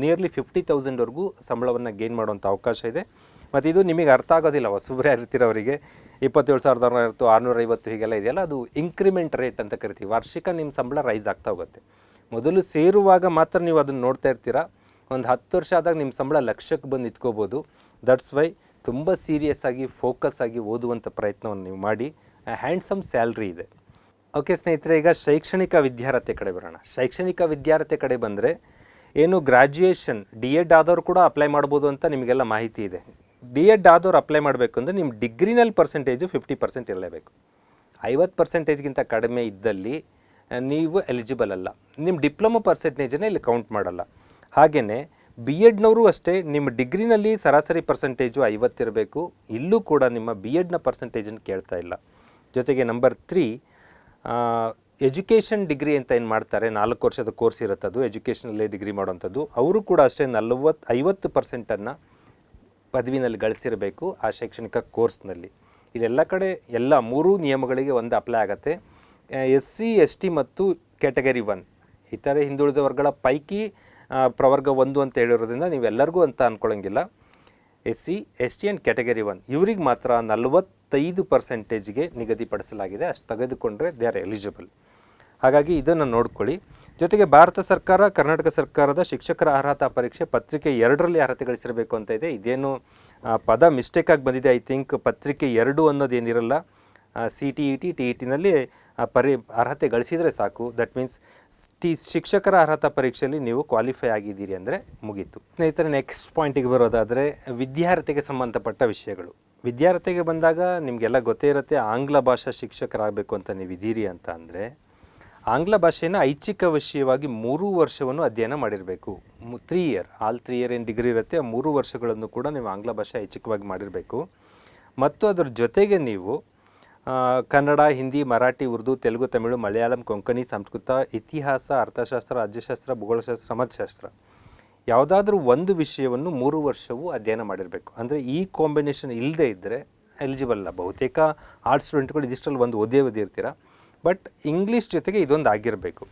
ನಿಯರ್ಲಿ 50,000 ಸಂಬಳವನ್ನು ಗೇನ್ ಮಾಡುವಂಥ ಅವಕಾಶ ಇದೆ. ಮತ್ತು ಇದು ನಿಮಗೆ ಅರ್ಥ ಆಗೋದಿಲ್ಲ, ಹೊಸಬ್ರೆ ಇರ್ತಿರೋರಿಗೆ 27,650 ಹೀಗೆಲ್ಲ ಇದೆಯಲ್ಲ, ಅದು ಇಂಕ್ರಿಮೆಂಟ್ ರೇಟ್ ಅಂತ ಕರಿತೀವಿ. ವಾರ್ಷಿಕ ನಿಮ್ಮ ಸಂಬಳ ರೈಸ್ ಆಗ್ತಾ ಹೋಗುತ್ತೆ. ಮೊದಲು ಸೇರುವಾಗ ಮಾತ್ರ ನೀವು ಅದನ್ನು ನೋಡ್ತಾ ಇರ್ತೀರ. ಒಂದು 10 ವರ್ಷ ಆದಾಗ ನಿಮ್ಮ ಸಂಬಳ ಲಕ್ಷಕ್ಕೆ ಬಂದು ನಿಂತ್ಕೋಬೋದು. ದಟ್ಸ್ ವೈ ತುಂಬ ಸೀರಿಯಸ್ ಆಗಿ ಫೋಕಸ್ ಆಗಿ ಓದುವಂಥ ಪ್ರಯತ್ನವನ್ನು ನೀವು ಮಾಡಿ. ಹ್ಯಾಂಡ್ಸಮ್ ಸ್ಯಾಲ್ರಿ ಇದೆ. ಓಕೆ ಸ್ನೇಹಿತರೆ, ಈಗ ಶೈಕ್ಷಣಿಕ ವಿದ್ಯಾರ್ಹತೆ ಕಡೆ ಬರೋಣ. ಶೈಕ್ಷಣಿಕ ವಿದ್ಯಾರ್ಹತೆ ಕಡೆ ಬಂದರೆ ಏನು ಗ್ರ್ಯಾಜುಯೇಷನ್ D.Ed ಆದವರು ಕೂಡ ಅಪ್ಲೈ ಮಾಡ್ಬೋದು ಅಂತ ನಿಮಗೆಲ್ಲ ಮಾಹಿತಿ ಇದೆ. D.Ed ಆದವ್ರು ಅಪ್ಲೈ ಮಾಡಬೇಕು ಅಂದರೆ ನಿಮ್ಮ ಡಿಗ್ರಿನಲ್ಲಿ ಪರ್ಸೆಂಟೇಜು 50% ಇರಲೇಬೇಕು. 50%ಗಿಂತ ಕಡಿಮೆ ಇದ್ದಲ್ಲಿ ನೀವು ಎಲಿಜಿಬಲ್ ಅಲ್ಲ. ನಿಮ್ಮ ಡಿಪ್ಲೊಮೊ ಪರ್ಸೆಂಟೇಜನ್ನೇ ಇಲ್ಲಿ ಕೌಂಟ್ ಮಾಡಲ್ಲ. ಹಾಗೆಯೇ B.Edನವರು ಅಷ್ಟೇ, ನಿಮ್ಮ ಡಿಗ್ರಿನಲ್ಲಿ ಸರಾಸರಿ ಪರ್ಸೆಂಟೇಜು 50 ಇರಬೇಕು. ಇಲ್ಲೂ ಕೂಡ ನಿಮ್ಮ B.Edನ ಪರ್ಸೆಂಟೇಜನ್ನು ಕೇಳ್ತಾ ಇಲ್ಲ. ಜೊತೆಗೆ ನಂಬರ್ 3, ಎಜುಕೇಷನ್ ಡಿಗ್ರಿ ಅಂತ ಏನು ಮಾಡ್ತಾರೆ, 4 ವರ್ಷದ ಕೋರ್ಸ್ ಇರುತ್ತೆ, ಅದು ಎಜುಕೇಷನಲ್ಲೇ ಡಿಗ್ರಿ ಮಾಡೋವಂಥದ್ದು. ಅವರು ಕೂಡ ಅಷ್ಟೇ 50% ಪದವಿನಲ್ಲಿ ಗಳಿಸಿರಬೇಕು ಆ ಶೈಕ್ಷಣಿಕ ಕೋರ್ಸ್ನಲ್ಲಿ. ಇಲ್ಲೆಲ್ಲ ಕಡೆ ಎಲ್ಲ 3 ನಿಯಮಗಳಿಗೆ ಒಂದು ಅಪ್ಲೈ ಆಗುತ್ತೆ. SC ST ಮತ್ತು ಕ್ಯಾಟಗರಿ 1 ಇತರೆ ಹಿಂದುಳಿದ ವರ್ಗಗಳ ಪೈಕಿ ಪ್ರವರ್ಗ 1 ಅಂತ ಹೇಳಿರೋದ್ರಿಂದ ನೀವೆಲ್ಲರಿಗೂ ಅಂತ ಅಂದ್ಕೊಳ್ಳೋಂಗಿಲ್ಲ. SC ST ಆ್ಯಂಡ್ ಕ್ಯಾಟಗರಿ 1 ಇವ್ರಿಗೆ ಮಾತ್ರ 45%ಗೆ ನಿಗದಿಪಡಿಸಲಾಗಿದೆ. ಅಷ್ಟು ತೆಗೆದುಕೊಂಡ್ರೆ ದೇ ಆರ್ ಎಲಿಜಿಬಲ್. ಹಾಗಾಗಿ ಇದನ್ನು ನೋಡ್ಕೊಳ್ಳಿ. ಜೊತೆಗೆ ಭಾರತ ಸರ್ಕಾರ, ಕರ್ನಾಟಕ ಸರ್ಕಾರದ ಶಿಕ್ಷಕರ ಅರ್ಹತಾ ಪರೀಕ್ಷೆ ಪತ್ರಿಕೆ 2ರಲ್ಲಿ ಅರ್ಹತೆ ಗಳಿಸಿರಬೇಕು ಅಂತ ಇದೆ. ಇದೇನು ಪದ ಮಿಸ್ಟೇಕಾಗಿ ಬಂದಿದೆ. ಐ ಥಿಂಕ್ ಪತ್ರಿಕೆ 2 ಅನ್ನೋದೇನಿರಲ್ಲ. CTET TETನಲ್ಲಿ ಅರ್ಹತೆ ಗಳಿಸಿದರೆ ಸಾಕು. ದಟ್ ಮೀನ್ಸ್ ಶಿಕ್ಷಕರ ಅರ್ಹತಾ ಪರೀಕ್ಷೆಯಲ್ಲಿ ನೀವು ಕ್ವಾಲಿಫೈ ಆಗಿದ್ದೀರಿ ಅಂದರೆ ಮುಗೀತು. ಸ್ನೇಹಿತರೆ, ನೆಕ್ಸ್ಟ್ ಪಾಯಿಂಟಿಗೆ ಬರೋದಾದರೆ ವಿದ್ಯಾರ್ಹತೆಗೆ ಸಂಬಂಧಪಟ್ಟ ವಿಷಯಗಳು. ವಿದ್ಯಾರ್ಹತೆಗೆ ಬಂದಾಗ ನಿಮಗೆಲ್ಲ ಗೊತ್ತೇ ಇರುತ್ತೆ, ಆಂಗ್ಲ ಭಾಷಾ ಶಿಕ್ಷಕರಾಗಬೇಕು ಅಂತ ನೀವು ಇದ್ದೀರಿ ಅಂತ ಅಂದರೆ ಆಂಗ್ಲ ಭಾಷೆಯನ್ನು ಐಚ್ಛಿಕ ವಿಷಯವಾಗಿ 3 ವರ್ಷವನ್ನು ಅಧ್ಯಯನ ಮಾಡಿರಬೇಕು. 3 ಇಯರ್, ಆಲ್ 3 ಇಯರ್ ಏನು ಡಿಗ್ರಿ ಇರುತ್ತೆ, 3 ವರ್ಷಗಳನ್ನು ಕೂಡ ನೀವು ಆಂಗ್ಲ ಭಾಷೆ ಐಚ್ಛಿಕವಾಗಿ ಮಾಡಿರಬೇಕು. ಮತ್ತು ಅದರ ಜೊತೆಗೆ ನೀವು ಕನ್ನಡ, ಹಿಂದಿ, ಮರಾಠಿ, ಉರ್ದು, ತೆಲುಗು, ತಮಿಳು, ಮಲಯಾಳಂ, ಕೊಂಕಣಿ, ಸಂಸ್ಕೃತ, ಇತಿಹಾಸ, ಅರ್ಥಶಾಸ್ತ್ರ, ರಾಜ್ಯಶಾಸ್ತ್ರ, ಭೂಗೋಳಶಾಸ್ತ್ರ, ಸಮಾಜಶಾಸ್ತ್ರ ಯಾವುದಾದ್ರೂ ಒಂದು ವಿಷಯವನ್ನು 3 ವರ್ಷವೂ ಅಧ್ಯಯನ ಮಾಡಿರಬೇಕು. ಅಂದರೆ ಈ ಕಾಂಬಿನೇಷನ್ ಇಲ್ಲದೇ ಇದ್ದರೆ ಎಲಿಜಿಬಲ್ ಅಲ್ಲ. ಬಹುತೇಕ ಆರ್ಟ್ಸ್ ಸ್ಟೂಡೆಂಟ್ಗಳು ಇದಿಷ್ಟರಲ್ಲಿ ಒಂದು ಓದಿರ್ತೀರ. ಬಟ್ ಇಂಗ್ಲೀಷ್ ಜೊತೆಗೆ ಇದೊಂದು ಆಗಿರಬೇಕು.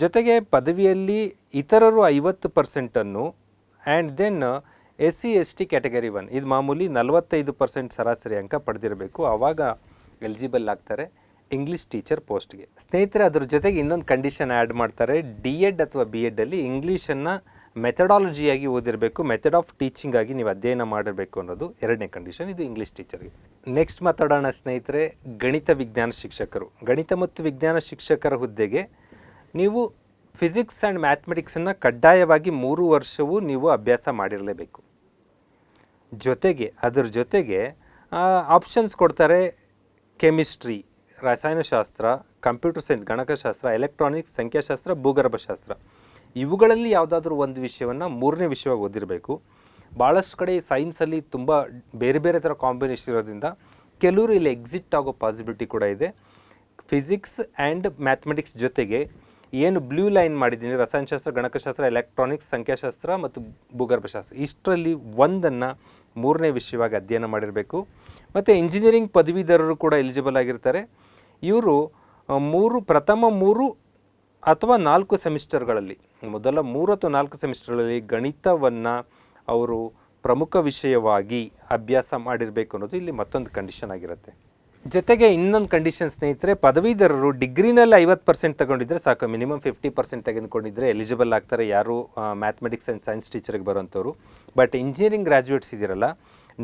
ಜೊತೆಗೆ ಪದವಿಯಲ್ಲಿ ಇತರರು 50%, and then SC ST category 1 ಇದು ಮಾಮೂಲಿ 45% ಸರಾಸರಿ ಅಂಕ ಪಡೆದಿರಬೇಕು. ಆವಾಗ ಎಲಿಜಿಬಲ್ ಆಗ್ತಾರೆ ಇಂಗ್ಲೀಷ್ ಟೀಚರ್ ಪೋಸ್ಟ್ಗೆ. ಸ್ನೇಹಿತರೆ, ಅದ್ರ ಜೊತೆಗೆ ಇನ್ನೊಂದು ಕಂಡೀಷನ್ ಆ್ಯಡ್ ಮಾಡ್ತಾರೆ. D.Ed ಅಥವಾ B.Edಲ್ಲಿ ಇಂಗ್ಲೀಷನ್ನು ಮೆಥಡಾಲಜಿಯಾಗಿ ಓದಿರಬೇಕು. ಮೆಥಡ್ ಆಫ್ ಟೀಚಿಂಗ್ ಆಗಿ ನೀವು ಅಧ್ಯಯನ ಮಾಡಿರಬೇಕು ಅನ್ನೋದು 2ನೇ ಕಂಡೀಷನ್. ಇದು ಇಂಗ್ಲೀಷ್ ಟೀಚರ್ಗೆ. ನೆಕ್ಸ್ಟ್ ಮಾತಾಡೋಣ ಸ್ನೇಹಿತರೆ, ಗಣಿತ ವಿಜ್ಞಾನ ಶಿಕ್ಷಕರು. ಗಣಿತ ಮತ್ತು ವಿಜ್ಞಾನ ಶಿಕ್ಷಕರ ಹುದ್ದೆಗೆ ನೀವು ಫಿಸಿಕ್ಸ್ ಆ್ಯಂಡ್ ಮ್ಯಾಥಮೆಟಿಕ್ಸನ್ನು ಕಡ್ಡಾಯವಾಗಿ 3 ವರ್ಷವೂ ನೀವು ಅಭ್ಯಾಸ ಮಾಡಿರಲೇಬೇಕು. ಜೊತೆಗೆ ಅದರ ಜೊತೆಗೆ ಆಪ್ಷನ್ಸ್ ಕೊಡ್ತಾರೆ. ಕೆಮಿಸ್ಟ್ರಿ, ರಸಾಯನಶಾಸ್ತ್ರ, ಕಂಪ್ಯೂಟರ್ ಸೈನ್ಸ್, ಗಣಕಶಾಸ್ತ್ರ, ಎಲೆಕ್ಟ್ರಾನಿಕ್ಸ್, ಸಂಖ್ಯಾಶಾಸ್ತ್ರ, ಭೂಗರ್ಭಶಾಸ್ತ್ರ ಇವುಗಳಲ್ಲಿ ಯಾವುದಾದ್ರೂ ಒಂದು ವಿಷಯವನ್ನು 3ನೇ ವಿಷಯವಾಗಿ ಓದಿರಬೇಕು. ಭಾಳಷ್ಟು ಕಡೆ ಸೈನ್ಸಲ್ಲಿ ತುಂಬ ಬೇರೆ ಬೇರೆ ಥರ ಕಾಂಬಿನೇಷನ್ ಇರೋದ್ರಿಂದ ಕೆಲವರು ಇಲ್ಲಿ ಎಕ್ಸಿಟ್ ಆಗೋ ಪಾಸಿಬಿಲಿಟಿ ಕೂಡ ಇದೆ. ಫಿಸಿಕ್ಸ್ ಆ್ಯಂಡ್ ಮ್ಯಾಥಮೆಟಿಕ್ಸ್ ಜೊತೆಗೆ ಏನು ಬ್ಲೂ ಲೈನ್ ಮಾಡಿದ್ದೀನಿ, ರಸಾಯನಶಾಸ್ತ್ರ, ಗಣಕಶಾಸ್ತ್ರ, ಎಲೆಕ್ಟ್ರಾನಿಕ್ಸ್, ಸಂಖ್ಯಾಶಾಸ್ತ್ರ ಮತ್ತು ಭೂಗರ್ಭಶಾಸ್ತ್ರ, ಇಷ್ಟರಲ್ಲಿ ಒಂದನ್ನು 3ನೇ ವಿಷಯವಾಗಿ ಅಧ್ಯಯನ ಮಾಡಿರಬೇಕು. ಮತ್ತು ಇಂಜಿನಿಯರಿಂಗ್ ಪದವೀಧರರು ಕೂಡ ಎಲಿಜಿಬಲ್ ಆಗಿರ್ತಾರೆ. ಇವರು ಪ್ರಥಮ 3 ಅಥವಾ 4 ಸೆಮಿಸ್ಟರ್ಗಳಲ್ಲಿ, ಮೊದಲ 3 ಅಥವಾ 4 ಸೆಮಿಸ್ಟರ್ಗಳಲ್ಲಿ ಗಣಿತವನ್ನು ಅವರು ಪ್ರಮುಖ ವಿಷಯವಾಗಿ ಅಭ್ಯಾಸ ಮಾಡಿರಬೇಕು ಅನ್ನೋದು ಇಲ್ಲಿ ಮತ್ತೊಂದು ಕಂಡೀಷನ್ ಆಗಿರುತ್ತೆ. ಜೊತೆಗೆ ಇನ್ನೊಂದು ಕಂಡೀಷನ್ ಸ್ನೇಹಿತರೆ, ಪದವೀಧರರು ಡಿಗ್ರಿನಲ್ಲಿ 50% ತಗೊಂಡಿದ್ರೆ ಸಾಕು. ಮಿನಿಮಮ್ 50% ತೆಗೆದುಕೊಂಡಿದ್ರೆ ಎಲಿಜಿಬಲ್ ಆಗ್ತಾರೆ ಯಾರು ಮ್ಯಾಥಮೆಟಿಕ್ಸ್ ಆ್ಯಂಡ್ ಸೈನ್ಸ್ ಟೀಚರ್ಗೆ ಬರೋಂಥವ್ರು. ಬಟ್ ಇಂಜಿನಿಯರಿಂಗ್ ಗ್ರ್ಯಾಜುಯೇಟ್ಸ್ ಇದ್ದೀರಲ್ಲ,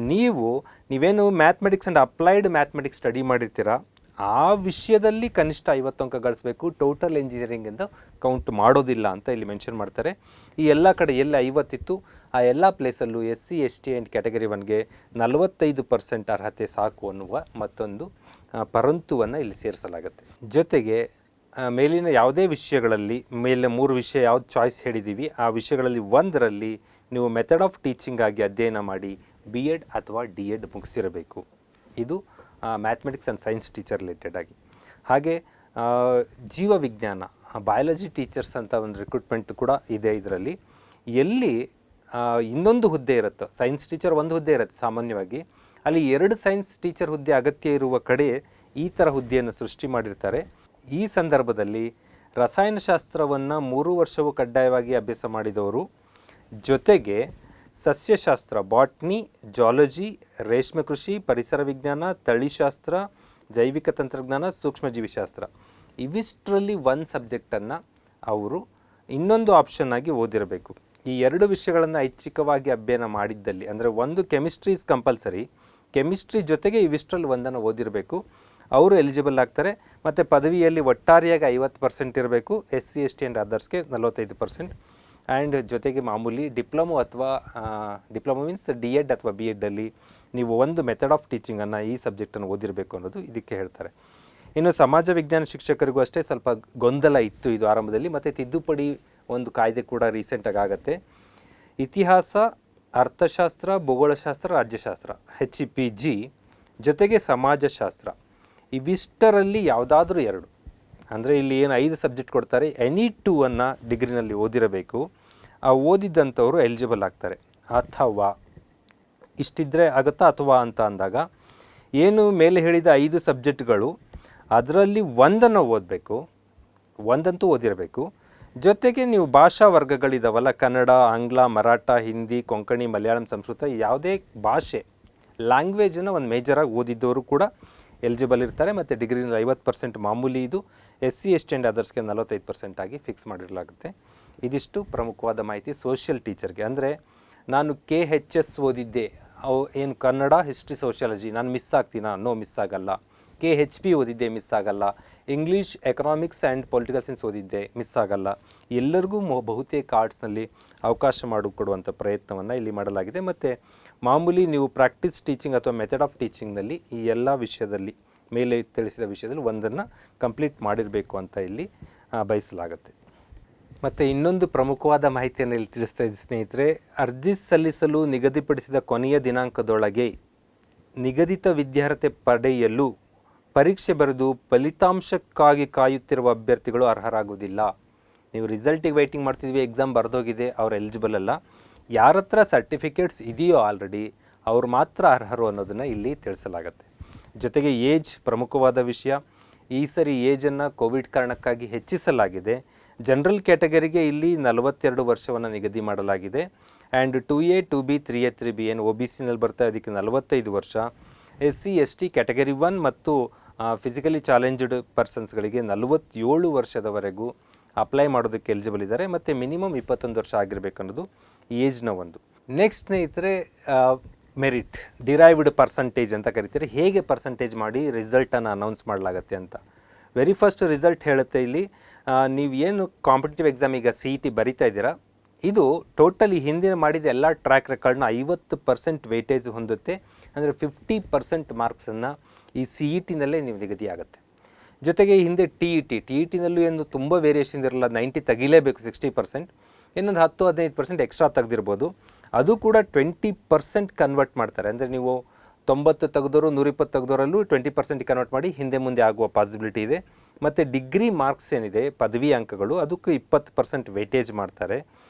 ನೀವೇನು mathematics and applied mathematics study ಮಾಡಿರ್ತೀರ ಆ ವಿಷಯದಲ್ಲಿ ಕನಿಷ್ಠ 50 ಅಂಕ ಗಳಿಸಬೇಕು. ಟೋಟಲ್ ಇಂಜಿನಿಯರಿಂಗ್ ಎಂದು ಕೌಂಟ್ ಮಾಡೋದಿಲ್ಲ ಅಂತ ಇಲ್ಲಿ ಮೆನ್ಷನ್ ಮಾಡ್ತಾರೆ. ಈ ಎಲ್ಲ ಕಡೆ ಎಲ್ಲ 50 ಇತ್ತು ಆ ಎಲ್ಲ ಪ್ಲೇಸಲ್ಲೂ SC ST ಆ್ಯಂಡ್ ಕ್ಯಾಟಗರಿ 1ಗೆ 45% ಅರ್ಹತೆ ಸಾಕು ಅನ್ನುವ ಮತ್ತೊಂದು ಪರಂತುವನ್ನು ಇಲ್ಲಿ ಸೇರಿಸಲಾಗುತ್ತೆ. ಜೊತೆಗೆ ಮೇಲಿನ ಯಾವುದೇ ವಿಷಯಗಳಲ್ಲಿ ಮೇಲೆ 3 ವಿಷಯ ಯಾವ್ದು ಚಾಯ್ಸ್ ಹೇಳಿದ್ದೀವಿ ಆ ವಿಷಯಗಳಲ್ಲಿ ಒಂದರಲ್ಲಿ ನೀವು ಮೆಥಡ್ ಆಫ್ ಟೀಚಿಂಗ್ ಆಗಿ ಅಧ್ಯಯನ ಮಾಡಿ B.Ed ಅಥವಾ D.Ed ಮುಗಿಸಿರಬೇಕು. ಇದು mathematics and science teacher related ಆಗಿ. ಹಾಗೆ ಜೀವ ವಿಜ್ಞಾನ ಬಯಾಲಜಿ ಟೀಚರ್ಸ್ ಅಂತ ಒಂದು ರಿಕ್ರೂಟ್ಮೆಂಟ್ ಕೂಡ ಇದೆ ಇದರಲ್ಲಿ. ಎಲ್ಲಿ ಇನ್ನೊಂದು ಹುದ್ದೆ ಇರುತ್ತೆ, ಸೈನ್ಸ್ ಟೀಚರ್ ಒಂದು ಹುದ್ದೆ ಇರುತ್ತೆ ಸಾಮಾನ್ಯವಾಗಿ, ಅಲ್ಲಿ 2 ಸೈನ್ಸ್ ಟೀಚರ್ ಹುದ್ದೆ ಅಗತ್ಯ ಇರುವ ಕಡೆ ಈ ಥರ ಹುದ್ದೆಯನ್ನು ಸೃಷ್ಟಿ ಮಾಡಿರ್ತಾರೆ. ಈ ಸಂದರ್ಭದಲ್ಲಿ ರಸಾಯನಶಾಸ್ತ್ರವನ್ನು 3 ವರ್ಷವೂ ಕಡ್ಡಾಯವಾಗಿ ಅಭ್ಯಾಸ ಮಾಡಿದವರು, ಜೊತೆಗೆ ಸಸ್ಯಶಾಸ್ತ್ರ ಬಾಟ್ನಿ, ಜಾಲಜಿ, ರೇಷ್ಮೆ ಕೃಷಿ, ಪರಿಸರ ವಿಜ್ಞಾನ, ತಳಿಶಾಸ್ತ್ರ, ಜೈವಿಕ ತಂತ್ರಜ್ಞಾನ, ಸೂಕ್ಷ್ಮಜೀವಿಶಾಸ್ತ್ರ ಇವಿಷ್ಟರಲ್ಲಿ ಒಂದು ಸಬ್ಜೆಕ್ಟನ್ನು ಅವರು ಇನ್ನೊಂದು ಆಪ್ಷನ್ ಆಗಿ ಓದಿರಬೇಕು. ಈ 2 ವಿಷಯಗಳನ್ನು ಐಚ್ಛಿಕವಾಗಿ ಅಧ್ಯಯನ ಮಾಡಿದ್ದಲ್ಲಿ, ಅಂದರೆ ಒಂದು ಕೆಮಿಸ್ಟ್ರಿ ಇಸ್ ಕಂಪಲ್ಸರಿ, ಕೆಮಿಸ್ಟ್ರಿ ಜೊತೆಗೆ ಇವಿಷ್ಟರಲ್ಲಿ ಒಂದನ್ನು ಓದಿರಬೇಕು, ಅವರು ಎಲಿಜಿಬಲ್ ಆಗ್ತಾರೆ. ಮತ್ತು ಪದವಿಯಲ್ಲಿ ಒಟ್ಟಾರೆಯಾಗಿ 50% ಇರಬೇಕು, SC ST ಆ್ಯಂಡ್ ಅದರ್ಸ್ಗೆ 45%, ಆ್ಯಂಡ್ ಜೊತೆಗೆ ಮಾಮೂಲಿ ಡಿಪ್ಲೊಮೊ ಅಥವಾ ಡಿಪ್ಲೊಮೊ ಮೀನ್ಸ್ D.Ed ಅಥವಾ B.Edಲ್ಲಿ ನೀವು ಒಂದು ಮೆಥಡ್ ಆಫ್ ಟೀಚಿಂಗನ್ನು ಈ ಸಬ್ಜೆಕ್ಟನ್ನು ಓದಿರಬೇಕು ಅನ್ನೋದು ಇದಕ್ಕೆ ಹೇಳ್ತಾರೆ. ಇನ್ನು ಸಮಾಜ ವಿಜ್ಞಾನ ಶಿಕ್ಷಕರಿಗೂ ಅಷ್ಟೇ ಸ್ವಲ್ಪ ಗೊಂದಲ ಇತ್ತು ಇದು ಆರಂಭದಲ್ಲಿ, ಮತ್ತು ತಿದ್ದುಪಡಿ ಒಂದು ಕಾಯ್ದೆ ಕೂಡ ರೀಸೆಂಟಾಗಿ ಆಗುತ್ತೆ. ಇತಿಹಾಸ, ಅರ್ಥಶಾಸ್ತ್ರ, ಭೂಗೋಳಶಾಸ್ತ್ರ, ರಾಜ್ಯಶಾಸ್ತ್ರ HPG ಜೊತೆಗೆ ಸಮಾಜಶಾಸ್ತ್ರ ಇವಿಷ್ಟರಲ್ಲಿ ಯಾವುದಾದ್ರೂ 2, ಅಂದರೆ ಇಲ್ಲಿ ಏನು 5 ಸಬ್ಜೆಕ್ಟ್ ಕೊಡ್ತಾರೆ, ಎನಿ 2 ಅನ್ನು ಡಿಗ್ರಿನಲ್ಲಿ ಓದಿರಬೇಕು. ಆ ಓದಿದ್ದಂಥವರು ಎಲಿಜಿಬಲ್ ಆಗ್ತಾರೆ. ಅಥವಾ ಇಷ್ಟಿದ್ದರೆ ಆಗುತ್ತಾ ಅಥವಾ ಅಂತ ಅಂದಾಗ ಏನು ಮೇಲೆ ಹೇಳಿದ 5 ಸಬ್ಜೆಕ್ಟ್ಗಳು ಅದರಲ್ಲಿ ಒಂದನ್ನು ಓದಬೇಕು, ಒಂದಂತೂ ಓದಿರಬೇಕು. ಜೊತೆಗೆ ನೀವು ಭಾಷಾ ವರ್ಗಗಳಿದಾವಲ್ಲ, ಕನ್ನಡ, ಆಂಗ್ಲ, ಮರಾಠ, ಹಿಂದಿ, ಕೊಂಕಣಿ, ಮಲಯಾಳಂ, ಸಂಸ್ಕೃತ, ಯಾವುದೇ ಭಾಷೆ ಲ್ಯಾಂಗ್ವೇಜನ್ನು ಒಂದು ಮೇಜರಾಗಿ ಓದಿದ್ದವರು ಕೂಡ ಎಲಿಜಿಬಲ್ ಇರ್ತಾರೆ. ಮತ್ತು ಡಿಗ್ರಿನಲ್ಲಿ 50% ಮಾಮೂಲಿ, ಇದು SC ST ಆ್ಯಂಡ್ ಅದರ್ಸ್ಗೆ 45% ಆಗಿ ಫಿಕ್ಸ್ ಮಾಡಿರಲಾಗುತ್ತೆ. ಇದಿಷ್ಟು ಪ್ರಮುಖವಾದ ಮಾಹಿತಿ ಸೋಷಿಯಲ್ ಟೀಚರ್ಗೆ. ಅಂದರೆ ನಾನು KHS ಓದಿದ್ದೆ, ಅವು ಏನು ಕನ್ನಡ, ಹಿಸ್ಟ್ರಿ, ಸೋಷಿಯಾಲಜಿ ನಾನು ಮಿಸ್ ಆಗ್ತೀನಾ? ನೋ, ಮಿಸ್ ಆಗಲ್ಲ. KHP ಓದಿದ್ದೆ, ಮಿಸ್ ಆಗಲ್ಲ. English, economics and political science ಓದಿದ್ದೆ, ಮಿಸ್ ಆಗಲ್ಲ. ಎಲ್ಲರಿಗೂ ಬಹುತೇಕ ಆರ್ಟ್ಸ್ನಲ್ಲಿ ಅವಕಾಶ ಮಾಡಿಕೊಡುವಂಥ ಪ್ರಯತ್ನವನ್ನು ಇಲ್ಲಿ ಮಾಡಲಾಗಿದೆ. ಮತ್ತು ಮಾಮೂಲಿ ನೀವು ಪ್ರಾಕ್ಟೀಸ್ ಟೀಚಿಂಗ್ ಅಥವಾ ಮೆಥಡ್ ಆಫ್ ಟೀಚಿಂಗ್ನಲ್ಲಿ ಈ ಎಲ್ಲ ವಿಷಯದಲ್ಲಿ ಮೇಲೆ ತಿಳಿಸಿದ ವಿಷಯದಲ್ಲಿ ಒಂದನ್ನು ಕಂಪ್ಲೀಟ್ ಮಾಡಿರಬೇಕು ಅಂತ ಇಲ್ಲಿ ಬಯಸಲಾಗುತ್ತೆ. ಮತ್ತು ಇನ್ನೊಂದು ಪ್ರಮುಖವಾದ ಮಾಹಿತಿಯನ್ನು ಇಲ್ಲಿ ತಿಳಿಸ್ತಾ ಇದ್ದೀನಿ ಸ್ನೇಹಿತರೆ, ಅರ್ಜಿ ಸಲ್ಲಿಸಲು ನಿಗದಿಪಡಿಸಿದ ಕೊನೆಯ ದಿನಾಂಕದೊಳಗೆ ನಿಗದಿತ ವಿದ್ಯಾರ್ಹತೆ ಪಡೆಯಲು ಪರೀಕ್ಷೆ ಬರೆದು ಫಲಿತಾಂಶಕ್ಕಾಗಿ ಕಾಯುತ್ತಿರುವ ಅಭ್ಯರ್ಥಿಗಳು ಅರ್ಹರಾಗುವುದಿಲ್ಲ. ನೀವು ರಿಸಲ್ಟಿಗೆ ವೆಯ್ಟಿಂಗ್ ಮಾಡ್ತಿದ್ವಿ, ಎಕ್ಸಾಮ್ ಬರೆದೋಗಿದೆ, ಅವ್ರು ಎಲಿಜಿಬಲ್ ಅಲ್ಲ. ಯಾರ ಹತ್ರ ಸರ್ಟಿಫಿಕೇಟ್ಸ್ ಇದೆಯೋ ಆಲ್ರೆಡಿ ಅವ್ರು ಮಾತ್ರ ಅರ್ಹರು ಅನ್ನೋದನ್ನು ಇಲ್ಲಿ ತಿಳಿಸಲಾಗುತ್ತೆ. ಜೊತೆಗೆ ಏಜ್ ಪ್ರಮುಖವಾದ ವಿಷಯ. ಈ ಸರಿ ಏಜನ್ನು ಕೋವಿಡ್ ಕಾರಣಕ್ಕಾಗಿ ಹೆಚ್ಚಿಸಲಾಗಿದೆ. ಜನರಲ್ ಕ್ಯಾಟಗರಿಗೆ ಇಲ್ಲಿ 42 ವರ್ಷವನ್ನು ನಿಗದಿ ಮಾಡಲಾಗಿದೆ. And 2A 2B 3A 3B ಏನು OBCನಲ್ಲಿ ಬರ್ತಾ ಅದಕ್ಕೆ 45 ವರ್ಷ. SC ST ಕ್ಯಾಟಗರಿ 1 ಮತ್ತು ಫಿಸಿಕಲಿ ಚಾಲೆಂಜ್ಡ್ ಪರ್ಸನ್ಸ್ಗಳಿಗೆ 47 ವರ್ಷದವರೆಗೂ ಅಪ್ಲೈ ಮಾಡೋದಕ್ಕೆ ಎಲಿಜಿಬಲ್ ಇದ್ದಾರೆ. ಮತ್ತು ಮಿನಿಮಮ್ 21 ವರ್ಷ ಆಗಿರಬೇಕು ಅನ್ನೋದು ಏಜ್ನ ಒಂದು. ನೆಕ್ಸ್ಟ್ ಸ್ನೇಹಿತರೆ, ಮೆರಿಟ್ ಡಿರೈವ್ಡ್ ಪರ್ಸಂಟೇಜ್ ಅಂತ ಕರಿತೀರಿ. ಹೇಗೆ ಪರ್ಸಂಟೇಜ್ ಮಾಡಿ ರಿಸಲ್ಟನ್ನು ಅನೌನ್ಸ್ ಮಾಡಲಾಗತ್ತೆ ಅಂತ. ವೆರಿ ಫಸ್ಟ್ ರಿಸಲ್ಟ್ ಹೇಳುತ್ತೆ ಇಲ್ಲಿ, ನೀವು ಏನು ಕಾಂಪಿಟೇಟಿವ್ ಎಕ್ಸಾಮ್ ಈಗ CET ಬರಿತಾ ಇದ್ದೀರಾ, ಇದು ಟೋಟಲಿ ಹಿಂದಿನ ಮಾಡಿದ ಎಲ್ಲ ಟ್ರ್ಯಾಕ್ ರೆಕಾರ್ಡ್ನ 50% ವೇಟೇಜ್ ಹೊಂದುತ್ತೆ. ಅಂದರೆ 50% ಮಾರ್ಕ್ಸನ್ನು ಈ CETನಲ್ಲೇ ನೀವು ನಿಗದಿ ಆಗುತ್ತೆ. ಜೊತೆಗೆ ಹಿಂದೆ TETನಲ್ಲೂ ಏನು ತುಂಬ ವೇರಿಯೇಷನ್ ಇರಲ್ಲ, 90 ತೆಗಿಲೇಬೇಕು 60%, ಇನ್ನೊಂದು 10-15% ಎಕ್ಸ್ಟ್ರಾ ತೆಗೆದಿರ್ಬೋದು. ಅದು ಕೂಡ 20% ಕನ್ವರ್ಟ್ ಮಾಡ್ತಾರೆ. ಅಂದರೆ ನೀವು 90 ತೆಗೆದವರು 120 ತೆಗೆದವರಲ್ಲೂ 20% ಕನ್ವರ್ಟ್ ಮಾಡಿ ಹಿಂದೆ ಮುಂದೆ ಆಗುವ ಪಾಸಿಬಿಲಿಟಿ ಇದೆ. ಮತ್ತು ಡಿಗ್ರಿ ಮಾರ್ಕ್ಸ್ ಏನಿದೆ, ಪದವಿ ಅಂಕಗಳು, ಅದಕ್ಕೂ 20% ವೇಟೇಜ್ ಮಾಡ್ತಾರೆ.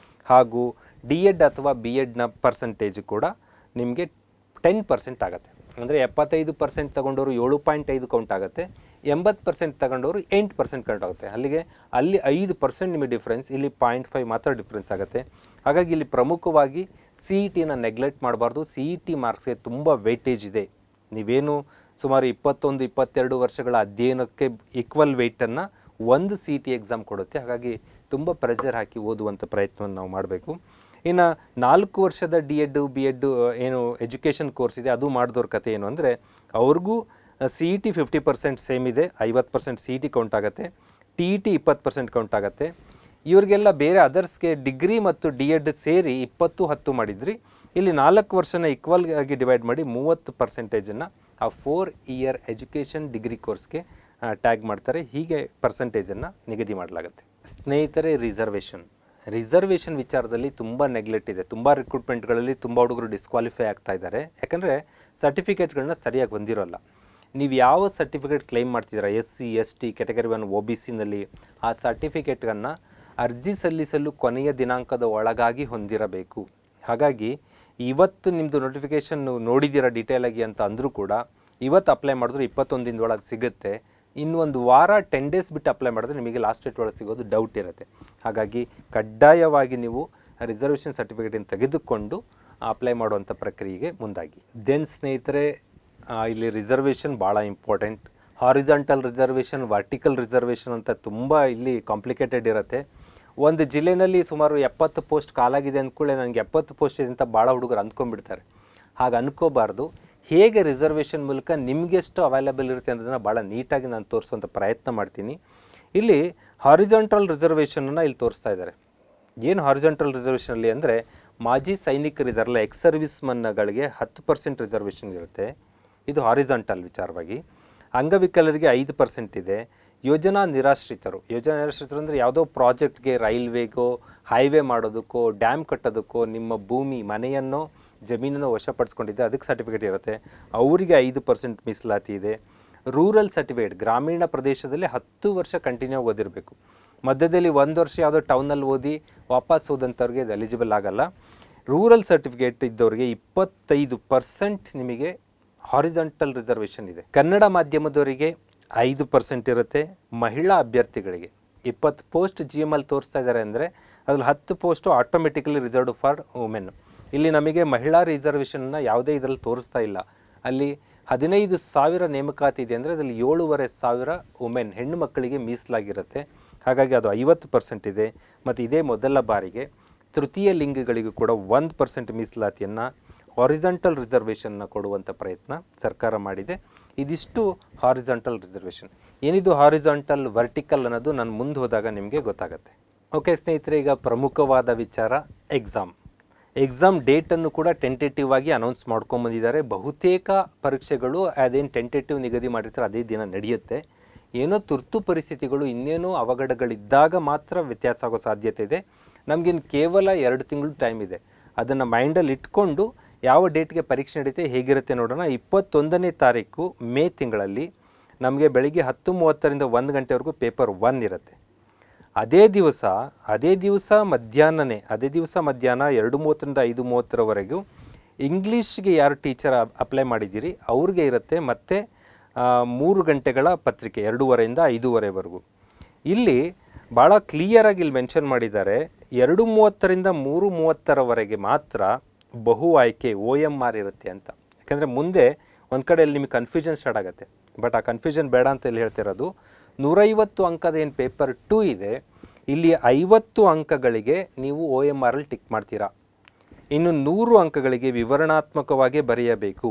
ಹಾಗೂ D.Ed ಅಥವಾ B.Edನ ಪರ್ಸಂಟೇಜ್ ಕೂಡ ನಿಮಗೆ 10% ಆಗುತ್ತೆ. ಅಂದರೆ 75% ತಗೊಂಡವರು 7.5 ಕೌಂಟ್ ಆಗುತ್ತೆ, 80% ತಗೊಂಡವರು 8% ಕೌಂಟ್ ಆಗುತ್ತೆ. ಅಲ್ಲಿ 5% ನಿಮಗೆ ಡಿಫ್ರೆನ್ಸ್, ಇಲ್ಲಿ 0.5 ಮಾತ್ರ ಡಿಫ್ರೆನ್ಸ್ ಆಗುತ್ತೆ. ಹಾಗಾಗಿ ಇಲ್ಲಿ ಪ್ರಮುಖವಾಗಿ CETನ ನೆಗ್ಲೆಕ್ಟ್ ಮಾಡಬಾರ್ದು. CET ಮಾರ್ಕ್ಸ್ಗೆ ತುಂಬ ವೇಟೇಜ್ ಇದೆ. ನೀವೇನು ಸುಮಾರು 21-22 ವರ್ಷಗಳ ಅಧ್ಯಯನಕ್ಕೆ ಈಕ್ವಲ್ ವೆಯ್ಟನ್ನು ಒಂದು CET ಎಕ್ಸಾಮ್ ಕೊಡುತ್ತೆ. ಹಾಗಾಗಿ ತುಂಬ ಪ್ರೆಷರ್ ಹಾಕಿ ಓದುವಂಥ ಪ್ರಯತ್ನವನ್ನು ನಾವು ಮಾಡಬೇಕು. ಇನ್ನು 4 ವರ್ಷದ D.Ed B.Ed ಏನು ಎಜುಕೇಷನ್ ಕೋರ್ಸ್ ಇದೆ, ಅದು ಮಾಡಿದವ್ರ ಕತೆ ಏನು ಅಂದರೆ, ಅವ್ರಿಗೂ CET 50% ಸೇಮ್ ಇದೆ, 50% CET ಕೌಂಟ್ ಆಗುತ್ತೆ, TET 20% ಕೌಂಟ್ ಆಗುತ್ತೆ. ಇವ್ರಿಗೆಲ್ಲ ಬೇರೆ ಅದರ್ಸ್ಗೆ ಡಿಗ್ರಿ ಮತ್ತು D.Ed ಸೇರಿ 20-10 ಮಾಡಿದ್ರಿ. ಇಲ್ಲಿ 4 ವರ್ಷನ ಈಕ್ವಲ್ ಆಗಿ ಡಿವೈಡ್ ಮಾಡಿ 30%ಅನ್ನು ಆ 4 ಇಯರ್ ಎಜುಕೇಷನ್ ಡಿಗ್ರಿ ಕೋರ್ಸ್ಗೆ ಟ್ಯಾಗ್ ಮಾಡ್ತಾರೆ. ಹೀಗೆ ಪರ್ಸಂಟೇಜನ್ನು ನಿಗದಿ ಮಾಡಲಾಗುತ್ತೆ. ಸ್ನೇಹಿತರೆ, ರಿಸರ್ವೇಷನ್ ವಿಚಾರದಲ್ಲಿ ತುಂಬ ನೆಗ್ಲೆಕ್ಟ್ ಇದೆ. ತುಂಬ ರಿಕ್ರೂಟ್ಮೆಂಟ್ಗಳಲ್ಲಿ ತುಂಬ ಹುಡುಗರು ಡಿಸ್ಕ್ವಾಲಿಫೈ ಆಗ್ತಾ ಇದ್ದಾರೆ. ಯಾಕಂದರೆ ಸರ್ಟಿಫಿಕೇಟ್ಗಳನ್ನ ಸರಿಯಾಗಿ ಹೊಂದಿರೋಲ್ಲ. ನೀವು ಯಾವ ಸರ್ಟಿಫಿಕೇಟ್ ಕ್ಲೈಮ್ ಮಾಡ್ತಿದ್ದೀರಾ SC ST ಕ್ಯಾಟಗರಿ 1 OBCನಲ್ಲಿ ಆ ಸರ್ಟಿಫಿಕೇಟನ್ನು ಅರ್ಜಿ ಸಲ್ಲಿಸಲು ಕೊನೆಯ ದಿನಾಂಕದ ಒಳಗಾಗಿ ಹೊಂದಿರಬೇಕು. ಹಾಗಾಗಿ ಇವತ್ತು ನಿಮ್ಮದು ನೋಟಿಫಿಕೇಷನ್ ನೋಡಿದ್ದೀರಾ ಡೀಟೇಲಾಗಿ ಅಂತ ಅಂದರೂ ಕೂಡ ಇವತ್ತು ಅಪ್ಲೈ ಮಾಡಿದ್ರೆ 21 ದಿನದೊಳಗೆ ಸಿಗುತ್ತೆ. ಇನ್ನು ಒಂದು ವಾರ 10 ಡೇಸ್ ಬಿಟ್ಟು ಅಪ್ಲೈ ಮಾಡಿದ್ರೆ ನಿಮಗೆ ಲಾಸ್ಟ್ ಡೇಟ್ ಒಳಗೆ ಸಿಗೋದು ಡೌಟ್ ಇರುತ್ತೆ. ಹಾಗಾಗಿ ಕಡ್ಡಾಯವಾಗಿ ನೀವು ರಿಸರ್ವೇಷನ್ ಸರ್ಟಿಫಿಕೇಟನ್ನು ತೆಗೆದುಕೊಂಡು ಅಪ್ಲೈ ಮಾಡುವಂಥ ಪ್ರಕ್ರಿಯೆಗೆ ಮುಂದಾಗಿ. ದೆನ್ ಸ್ನೇಹಿತರೆ, ಇಲ್ಲಿ ರಿಸರ್ವೇಷನ್ ಭಾಳ important. Horizontal reservation, vertical reservation ಅಂತ ತುಂಬ ಇಲ್ಲಿ ಕಾಂಪ್ಲಿಕೇಟೆಡ್ ಇರುತ್ತೆ. ಒಂದು ಜಿಲ್ಲೆಯಲ್ಲಿ ಸುಮಾರು 70 ಪೋಸ್ಟ್ ಕಾಲಾಗಿದೆ ಅಂದ್ಕೊಳ್ಳೆ ನನಗೆ 70 ಪೋಸ್ಟ್ ಇದೆ ಅಂತ ಭಾಳ ಹುಡುಗರು ಅಂದ್ಕೊಂಡ್ಬಿಡ್ತಾರೆ. ಹಾಗೆ ಅನ್ಕೋಬಾರ್ದು. ಹೇಗೆ ರಿಸರ್ವೇಷನ್ ಮೂಲಕ ನಿಮಗೆಷ್ಟು ಅವೈಲೇಬಲ್ ಇರುತ್ತೆ ಅನ್ನೋದನ್ನು ಭಾಳ ನೀಟಾಗಿ ನಾನು ತೋರಿಸುವಂಥ ಪ್ರಯತ್ನ ಮಾಡ್ತೀನಿ. ಇಲ್ಲಿ ಹಾರಿಜಾಂಟಲ್ ರಿಸರ್ವೇಷನನ್ನು ಇಲ್ಲಿ ತೋರಿಸ್ತಾ ಇದ್ದಾರೆ. ಏನು ಹಾರಿಜಾಂಟಲ್ ರಿಸರ್ವೇಷನಲ್ಲಿ ಅಂದರೆ ಮಾಜಿ ಸೈನಿಕರಿದ್ದಾರಲ್ಲ, ಎಕ್ಸ್ ಸರ್ವಿಸ್ ಮನ್ಗಳಿಗೆ 10% ರಿಸರ್ವೇಷನ್ ಇರುತ್ತೆ. ಇದು ಹಾರಿಜಾಂಟಲ್ ವಿಚಾರವಾಗಿ. ಅಂಗವಿಕಲರಿಗೆ 5% ಇದೆ. ಯೋಜನಾ ನಿರಾಶ್ರಿತರು ಅಂದರೆ ಯಾವುದೋ ಪ್ರಾಜೆಕ್ಟ್ಗೆ, ರೈಲ್ವೆಗೋ, ಹೈವೇ ಮಾಡೋದಕ್ಕೋ, ಡ್ಯಾಮ್ ಕಟ್ಟೋದಕ್ಕೋ ನಿಮ್ಮ ಭೂಮಿ ಮನೆಯನ್ನು ಜಮೀನನ್ನು ವಶಪಡಿಸ್ಕೊಂಡಿದ್ದೆ ಅದಕ್ಕೆ ಸರ್ಟಿಫಿಕೇಟ್ ಇರುತ್ತೆ, ಅವರಿಗೆ 5% ಮೀಸಲಾತಿ ಇದೆ. ರೂರಲ್ ಸರ್ಟಿಫಿಕೇಟ್, ಗ್ರಾಮೀಣ ಪ್ರದೇಶದಲ್ಲಿ 10 ವರ್ಷ ಕಂಟಿನ್ಯೂ ಓದಿರಬೇಕು. ಮಧ್ಯದಲ್ಲಿ 1 ವರ್ಷ ಯಾವುದೋ ಟೌನಲ್ಲಿ ಓದಿ ವಾಪಸ್ ಹೋದಂಥವ್ರಿಗೆ ಇದು ಎಲಿಜಿಬಲ್ ಆಗಲ್ಲ. ರೂರಲ್ ಸರ್ಟಿಫಿಕೇಟ್ ಇದ್ದವ್ರಿಗೆ 25% ನಿಮಗೆ ಹಾರಿಜಾಂಟಲ್ ರಿಸರ್ವೇಷನ್ ಇದೆ. ಕನ್ನಡ ಮಾಧ್ಯಮದವರಿಗೆ 5% ಇರುತ್ತೆ. ಮಹಿಳಾ ಅಭ್ಯರ್ಥಿಗಳಿಗೆ 20 ಪೋಸ್ಟ್ GML ತೋರಿಸ್ತಾ ಇದ್ದಾರೆ ಅಂದರೆ ಅದ್ರಲ್ಲಿ 10 post automatically reserved for women. ಇಲ್ಲಿ ನಮಗೆ ಮಹಿಳಾ ರಿಸರ್ವೇಷನ್ನ ಯಾವುದೇ ಇದರಲ್ಲಿ ತೋರಿಸ್ತಾ ಇಲ್ಲ. ಅಲ್ಲಿ 15,000 ನೇಮಕಾತಿ ಇದೆ ಅಂದರೆ ಅದರಲ್ಲಿ 7,500 ವುಮೆನ್ ಹೆಣ್ಣು ಮಕ್ಕಳಿಗೆ ಮೀಸಲಾಗಿರುತ್ತೆ. ಹಾಗಾಗಿ ಅದು 50% ಇದೆ. ಮತ್ತು ಇದೇ ಮೊದಲ ಬಾರಿಗೆ ತೃತೀಯ ಲಿಂಗಗಳಿಗೂ ಕೂಡ 1% ಮೀಸಲಾತಿಯನ್ನು ಹಾರಿಜಾಂಟಲ್ ರಿಸರ್ವೇಷನ್ನ ಕೊಡುವಂಥ ಪ್ರಯತ್ನ ಸರ್ಕಾರ ಮಾಡಿದೆ. ಇದಿಷ್ಟು ಹಾರಿಜಾಂಟಲ್ ರಿಸರ್ವೇಷನ್. ಏನಿದು ಹಾರಿಜಾಂಟಲ್, ವರ್ಟಿಕಲ್ ಅನ್ನೋದು ನಾನು ಮುಂದೆ ಹೋದಾಗ ನಿಮಗೆ ಗೊತ್ತಾಗುತ್ತೆ. ಓಕೆ ಸ್ನೇಹಿತರೆ, ಈಗ ಪ್ರಮುಖವಾದ ವಿಚಾರ ಎಕ್ಸಾಮ್ ಡೇಟನ್ನು ಕೂಡ ಟೆಂಟೇಟಿವ್ ಆಗಿ ಅನೌನ್ಸ್ ಮಾಡ್ಕೊಂಬಂದಿದ್ದಾರೆ. ಬಹುತೇಕ ಪರೀಕ್ಷೆಗಳು ಅದೇನು ಟೆಂಟೇಟಿವ್ ನಿಗದಿ ಮಾಡಿರ್ತಾರೆ ಅದೇ ದಿನ ನಡೆಯುತ್ತೆ. ಏನೋ ತುರ್ತು ಪರಿಸ್ಥಿತಿಗಳು, ಇನ್ನೇನೋ ಅವಘಡಗಳಿದ್ದಾಗ ಮಾತ್ರ ವ್ಯತ್ಯಾಸ ಆಗೋ ಸಾಧ್ಯತೆ ಇದೆ. ನಮಗಿನ್ನು ಕೇವಲ 2 ತಿಂಗಳು ಟೈಮ್ ಇದೆ. ಅದನ್ನು ಮೈಂಡಲ್ಲಿ ಇಟ್ಕೊಂಡು ಯಾವ ಡೇಟ್ಗೆ ಪರೀಕ್ಷೆ ನಡೀತೆ ಹೇಗಿರುತ್ತೆ ನೋಡೋಣ. 21ನೇ ತಾರೀಕು ಮೇ ತಿಂಗಳಲ್ಲಿ ನಮಗೆ ಬೆಳಿಗ್ಗೆ 10:30ರಿಂದ 1 ಗಂಟೆವರೆಗೂ ಪೇಪರ್ 1 ಇರುತ್ತೆ. ಅದೇ ದಿವಸ ಮಧ್ಯಾಹ್ನ 2:30ರಿಂದ 5:30ರವರೆಗೂ ಇಂಗ್ಲೀಷ್ಗೆ ಯಾರು ಟೀಚರ್ ಅಪ್ಲೈ ಮಾಡಿದ್ದೀರಿ ಅವ್ರಿಗೆ ಇರುತ್ತೆ. ಮತ್ತು 3 ಗಂಟೆಗಳ ಪತ್ರಿಕೆ 2:30ರಿಂದ 5:30ವರೆಗೂ. ಇಲ್ಲಿ ಭಾಳ ಕ್ಲಿಯರಾಗಿ ಇಲ್ಲಿ ಮೆನ್ಷನ್ ಮಾಡಿದ್ದಾರೆ, 2:30ರಿಂದ 3:30ರವರೆಗೆ ಮಾತ್ರ ಬಹು ಆಯ್ಕೆ OMR ಇರುತ್ತೆ ಅಂತ. ಯಾಕೆಂದರೆ ಮುಂದೆ ಒಂದು ಕಡೆಯಲ್ಲಿ ನಿಮಗೆ ಕನ್ಫ್ಯೂಷನ್ ಸ್ಟಾರ್ಟ್ ಆಗುತ್ತೆ. ಬಟ್ ಆ ಕನ್ಫ್ಯೂಷನ್ ಬೇಡ ಅಂತ ಇಲ್ಲಿ ಹೇಳ್ತಿರೋದು. 150 ಅಂಕದ ಏನು ಪೇಪರ್ 2 ಇದೆ, ಇಲ್ಲಿ 50 ಅಂಕಗಳಿಗೆ ನೀವು OMRಲ್ಲಿ ಟಿಕ್ ಮಾಡ್ತೀರಾ. ಇನ್ನು 100 ಅಂಕಗಳಿಗೆ ವಿವರಣಾತ್ಮಕವಾಗಿ ಬರೆಯಬೇಕು.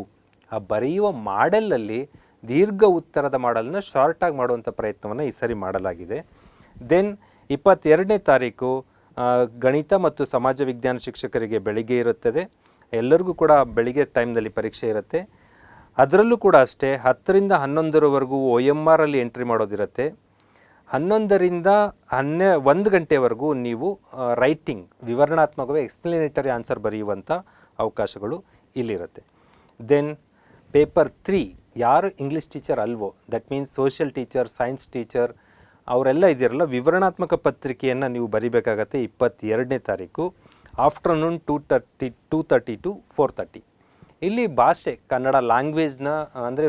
ಆ ಬರೆಯುವ ಮಾಡೆಲಲ್ಲಿ ದೀರ್ಘ ಉತ್ತರದ ಮಾಡಲನ್ನು ಶಾರ್ಟಾಗಿ ಮಾಡುವಂಥ ಪ್ರಯತ್ನವನ್ನು ಈ ಸರಿ ಮಾಡಲಾಗಿದೆ. ದೆನ್ 22ನೇ ತಾರೀಕು ಗಣಿತ ಮತ್ತು ಸಮಾಜ ವಿಜ್ಞಾನ ಶಿಕ್ಷಕರಿಗೆ ಬೆಳಿಗ್ಗೆ ಇರುತ್ತದೆ. ಎಲ್ಲರಿಗೂ ಕೂಡ ಬೆಳಿಗ್ಗೆ ಟೈಮ್ನಲ್ಲಿ ಪರೀಕ್ಷೆ ಇರುತ್ತೆ. ಅದರಲ್ಲೂ ಕೂಡ ಅಷ್ಟೇ 10ರಿಂದ 11ರವರೆಗೂ OMRಲ್ಲಿ ಎಂಟ್ರಿ ಮಾಡೋದಿರುತ್ತೆ. 11ರಿಂದ 1 ಗಂಟೆವರೆಗೂ ನೀವು ರೈಟಿಂಗ್, ವಿವರಣಾತ್ಮಕವಾಗಿ ಎಕ್ಸ್ಪ್ಲನೇಟರಿ ಆನ್ಸರ್ ಬರೆಯುವಂಥ ಅವಕಾಶಗಳು ಇಲ್ಲಿರುತ್ತೆ. ದೆನ್ ಪೇಪರ್ 3 ಯಾರು ಇಂಗ್ಲೀಷ್ ಟೀಚರ್ ಅಲ್ವೋ, that means social teacher, science teacher ಅವರೆಲ್ಲ ಇದ್ದೀರಲ್ಲ, ವಿವರಣಾತ್ಮಕ ಪತ್ರಿಕೆಯನ್ನು ನೀವು ಬರಿಬೇಕಾಗತ್ತೆ 22ನೇ ತಾರೀಕು ಆಫ್ಟರ್ನೂನ್ 2:30 to 4:30. ಇಲ್ಲಿ ಭಾಷೆ, ಕನ್ನಡ ಲ್ಯಾಂಗ್ವೇಜ್ನ ಅಂದರೆ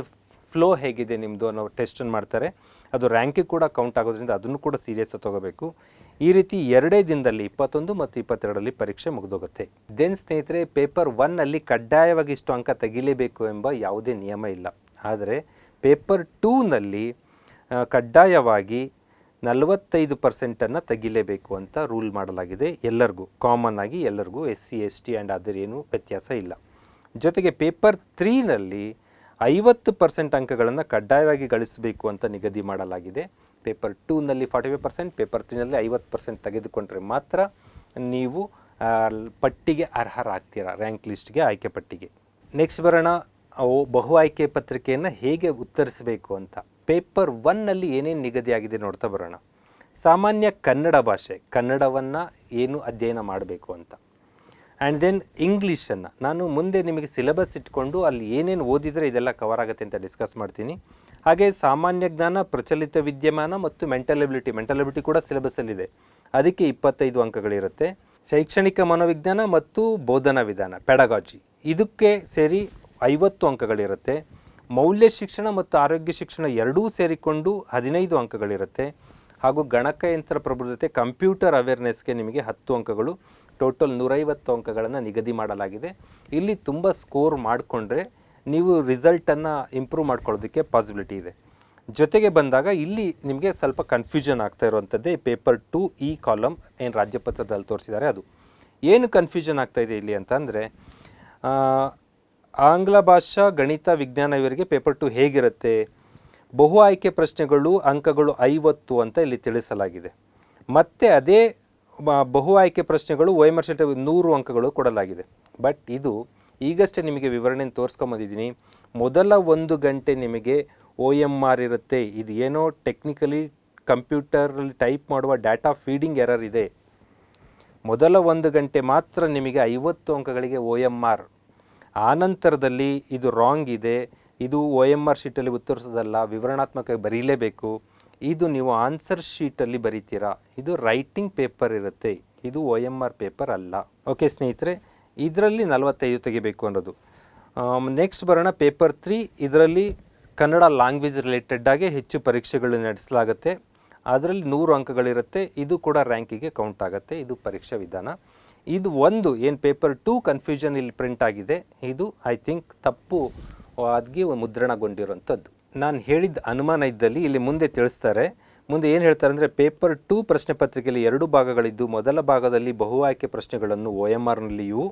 ಫ್ಲೋ ಹೇಗಿದೆ ನಿಮ್ಮದು ಅನ್ನೋ ಟೆಸ್ಟನ್ನು ಮಾಡ್ತಾರೆ. ಅದು ರ್ಯಾಂಕಿಗೆ ಕೂಡ ಕೌಂಟ್ ಆಗೋದ್ರಿಂದ ಅದನ್ನು ಕೂಡ ಸೀರಿಯಸ್ ತೊಗೋಬೇಕು. ಈ ರೀತಿ 2 ದಿನದಲ್ಲಿ 21 ಮತ್ತು 22ರಲ್ಲಿ ಪರೀಕ್ಷೆ ಮುಗಿದೋಗುತ್ತೆ. ದೆನ್ ಸ್ನೇಹಿತರೆ, ಪೇಪರ್ 1ನಲ್ಲಿ ಕಡ್ಡಾಯವಾಗಿ ಇಷ್ಟು ಅಂಕ ತೆಗಿಲೇಬೇಕು ಎಂಬ ಯಾವುದೇ ನಿಯಮ ಇಲ್ಲ. ಆದರೆ ಪೇಪರ್ 2ನಲ್ಲಿ ಕಡ್ಡಾಯವಾಗಿ 45% ತೆಗಿಲೇಬೇಕು ಅಂತ ರೂಲ್ ಮಾಡಲಾಗಿದೆ. ಎಲ್ಲರಿಗೂ ಕಾಮನ್ ಆಗಿ ಎಲ್ಲರಿಗೂ SC ST ಆ್ಯಂಡ್ ಅದರ್ ಏನೂ ವ್ಯತ್ಯಾಸ ಇಲ್ಲ. ಜೊತೆಗೆ ಪೇಪರ್ 3ನಲ್ಲಿ 50% ಅಂಕಗಳನ್ನು ಕಡ್ಡಾಯವಾಗಿ ಗಳಿಸಬೇಕು ಅಂತ ನಿಗದಿ ಮಾಡಲಾಗಿದೆ. ಪೇಪರ್ 2ನಲ್ಲಿ 45%, ಪೇಪರ್ 3ನಲ್ಲಿ 50% ತೆಗೆದುಕೊಂಡ್ರೆ ಮಾತ್ರ ನೀವು ಪಟ್ಟಿಗೆ ಅರ್ಹರಾಗ್ತೀರಾ, ರ್ಯಾಂಕ್ ಲಿಸ್ಟ್ಗೆ, ಆಯ್ಕೆ ಪಟ್ಟಿಗೆ. ನೆಕ್ಸ್ಟ್ ಬರೋಣ, ಬಹು ಆಯ್ಕೆ ಪತ್ರಿಕೆಯನ್ನು ಹೇಗೆ ಉತ್ತರಿಸಬೇಕು ಅಂತ. ಪೇಪರ್ 1ನಲ್ಲಿ ಏನೇನು ನಿಗದಿಯಾಗಿದೆ ನೋಡ್ತಾ ಬರೋಣ. ಸಾಮಾನ್ಯ ಕನ್ನಡ ಭಾಷೆ, ಕನ್ನಡವನ್ನು ಏನು ಅಧ್ಯಯನ ಮಾಡಬೇಕು ಅಂತ. ಆ್ಯಂಡ್ ದೆನ್ ಇಂಗ್ಲೀಷನ್ನು ನಾನು ಮುಂದೆ ನಿಮಗೆ ಸಿಲೆಬಸ್ ಇಟ್ಕೊಂಡು ಅಲ್ಲಿ ಏನೇನು ಓದಿದರೆ ಇದೆಲ್ಲ ಕವರ್ ಆಗುತ್ತೆ ಅಂತ ಡಿಸ್ಕಸ್ ಮಾಡ್ತೀನಿ. ಹಾಗೆ ಸಾಮಾನ್ಯ ಜ್ಞಾನ, ಪ್ರಚಲಿತ ವಿದ್ಯಮಾನ ಮತ್ತು ಮೆಂಟಲ್ ಎಬಿಲಿಟಿ ಕೂಡ ಸಿಲೆಬಸ್ಸಲ್ಲಿದೆ, ಅದಕ್ಕೆ 25 ಅಂಕಗಳಿರುತ್ತೆ. ಶೈಕ್ಷಣಿಕ ಮನೋವಿಜ್ಞಾನ ಮತ್ತು ಬೋಧನಾ ವಿಧಾನ ಪೆಡಗಾಜಿ ಇದಕ್ಕೆ ಸೇರಿ 50 ಅಂಕಗಳಿರುತ್ತೆ. ಮೌಲ್ಯ ಶಿಕ್ಷಣ ಮತ್ತು ಆರೋಗ್ಯ ಶಿಕ್ಷಣ ಎರಡೂ ಸೇರಿಕೊಂಡು 15 ಅಂಕಗಳಿರುತ್ತೆ. ಹಾಗೂ ಗಣಕಯಂತ್ರ ಪ್ರಬುದ್ಧತೆ ಕಂಪ್ಯೂಟರ್ ಅವೇರ್ನೆಸ್ಗೆ ನಿಮಗೆ 10 ಅಂಕಗಳು, ಟೋಟಲ್ 150 ಅಂಕಗಳನ್ನು ನಿಗದಿ ಮಾಡಲಾಗಿದೆ. ಇಲ್ಲಿ ತುಂಬ ಸ್ಕೋರ್ ಮಾಡಿಕೊಂಡ್ರೆ ನೀವು ರಿಸಲ್ಟನ್ನು ಇಂಪ್ರೂವ್ ಮಾಡ್ಕೊಳ್ಳೋದಕ್ಕೆ ಪಾಸಿಬಿಲಿಟಿ ಇದೆ. ಜೊತೆಗೆ ಬಂದಾಗ ಇಲ್ಲಿ ನಿಮಗೆ ಸ್ವಲ್ಪ ಕನ್ಫ್ಯೂಷನ್ ಆಗ್ತಾ ಇರುವಂಥದ್ದೇ ಪೇಪರ್ 2 ಈ ಕಾಲಮ್ ಏನು ರಾಜ್ಯಪತ್ರದಲ್ಲಿ ತೋರಿಸಿದ್ದಾರೆ ಅದು. ಏನು ಕನ್ಫ್ಯೂಷನ್ ಆಗ್ತಾಯಿದೆ ಇಲ್ಲಿ ಅಂತಂದರೆ, ಆಂಗ್ಲ ಭಾಷಾ, ಗಣಿತ, ವಿಜ್ಞಾನ ಇವರಿಗೆ ಪೇಪರ್ 2 ಹೇಗಿರುತ್ತೆ, ಬಹು ಆಯ್ಕೆ ಪ್ರಶ್ನೆಗಳು ಅಂಕಗಳು 50 ಅಂತ ಇಲ್ಲಿ ತಿಳಿಸಲಾಗಿದೆ. ಮತ್ತು ಅದೇ ಬಹು ಆಯ್ಕೆ ಪ್ರಶ್ನೆಗಳು OMR ಶೀಟ್ 100 ಅಂಕಗಳು ಕೊಡಲಾಗಿದೆ. ಬಟ್ ಇದು ಈಗಷ್ಟೇ ನಿಮಗೆ ವಿವರಣೆಯನ್ನು ತೋರಿಸ್ಕೊಂಬಂದಿದ್ದೀನಿ. ಮೊದಲ 1 ಗಂಟೆ ನಿಮಗೆ OMR ಇರುತ್ತೆ. ಇದು ಏನೋ ಟೆಕ್ನಿಕಲಿ ಕಂಪ್ಯೂಟರಲ್ಲಿ ಟೈಪ್ ಮಾಡುವ ಡಾಟಾ ಫೀಡಿಂಗ್ ಎರರ್ ಇದೆ. ಮೊದಲ 1 ಗಂಟೆ ಮಾತ್ರ ನಿಮಗೆ 50 ಅಂಕಗಳಿಗೆ OMR. ಆನಂತರದಲ್ಲಿ ಇದು ರಾಂಗ್ ಇದೆ, ಇದು OMR ಶೀಟಲ್ಲಿ ಉತ್ತರಿಸೋದಲ್ಲ, ವಿವರಣಾತ್ಮಕ ಬರೀಲೇಬೇಕು, ಇದು ನೀವು ಆನ್ಸರ್ ಶೀಟಲ್ಲಿ ಬರೀತೀರಾ, ಇದು ರೈಟಿಂಗ್ ಪೇಪರ್ ಇರುತ್ತೆ, ಇದು OMR ಪೇಪರ್ ಅಲ್ಲ. ಓಕೆ ಸ್ನೇಹಿತರೆ, ಇದರಲ್ಲಿ 45 ತೆಗಿಬೇಕು ಅನ್ನೋದು. ನೆಕ್ಸ್ಟ್ ಬರೋಣ ಪೇಪರ್ 3. ಇದರಲ್ಲಿ ಕನ್ನಡ ಲ್ಯಾಂಗ್ವೇಜ್ ರಿಲೇಟೆಡ್ಡಾಗಿ ಹೆಚ್ಚು ಪರೀಕ್ಷೆಗಳು ನಡೆಸಲಾಗುತ್ತೆ. ಅದರಲ್ಲಿ 100 ಅಂಕಗಳಿರುತ್ತೆ. ಇದು ಕೂಡ ರ್ಯಾಂಕಿಗೆ ಕೌಂಟ್ ಆಗುತ್ತೆ. ಇದು ಪರೀಕ್ಷಾ ವಿಧಾನ. ಇದು ಒಂದು ಏನು ಪೇಪರ್ 2 ಕನ್ಫ್ಯೂಷನ್ ಇಲ್ಲಿ ಪ್ರಿಂಟ್ ಆಗಿದೆ, ಇದು ಐ ಥಿಂಕ್ ತಪ್ಪು ಆಗಿ ಮುದ್ರಣಗೊಂಡಿರುವಂಥದ್ದು. ನಾನು ಹೇಳಿದ ಅನುಮಾನ ಇದ್ದಲ್ಲಿ ಇಲ್ಲಿ ಮುಂದೆ ತಿಳಿಸ್ತಾರೆ. ಮುಂದೆ ಏನು ಹೇಳ್ತಾರೆ ಅಂದರೆ, ಪೇಪರ್ 2 ಪ್ರಶ್ನೆ ಪತ್ರಿಕೆಯಲ್ಲಿ 2 ಭಾಗಗಳಿದ್ದು, ಮೊದಲ ಭಾಗದಲ್ಲಿ ಬಹು ಆಯ್ಕೆ ಪ್ರಶ್ನೆಗಳನ್ನು OMRನಲ್ಲಿಯೂ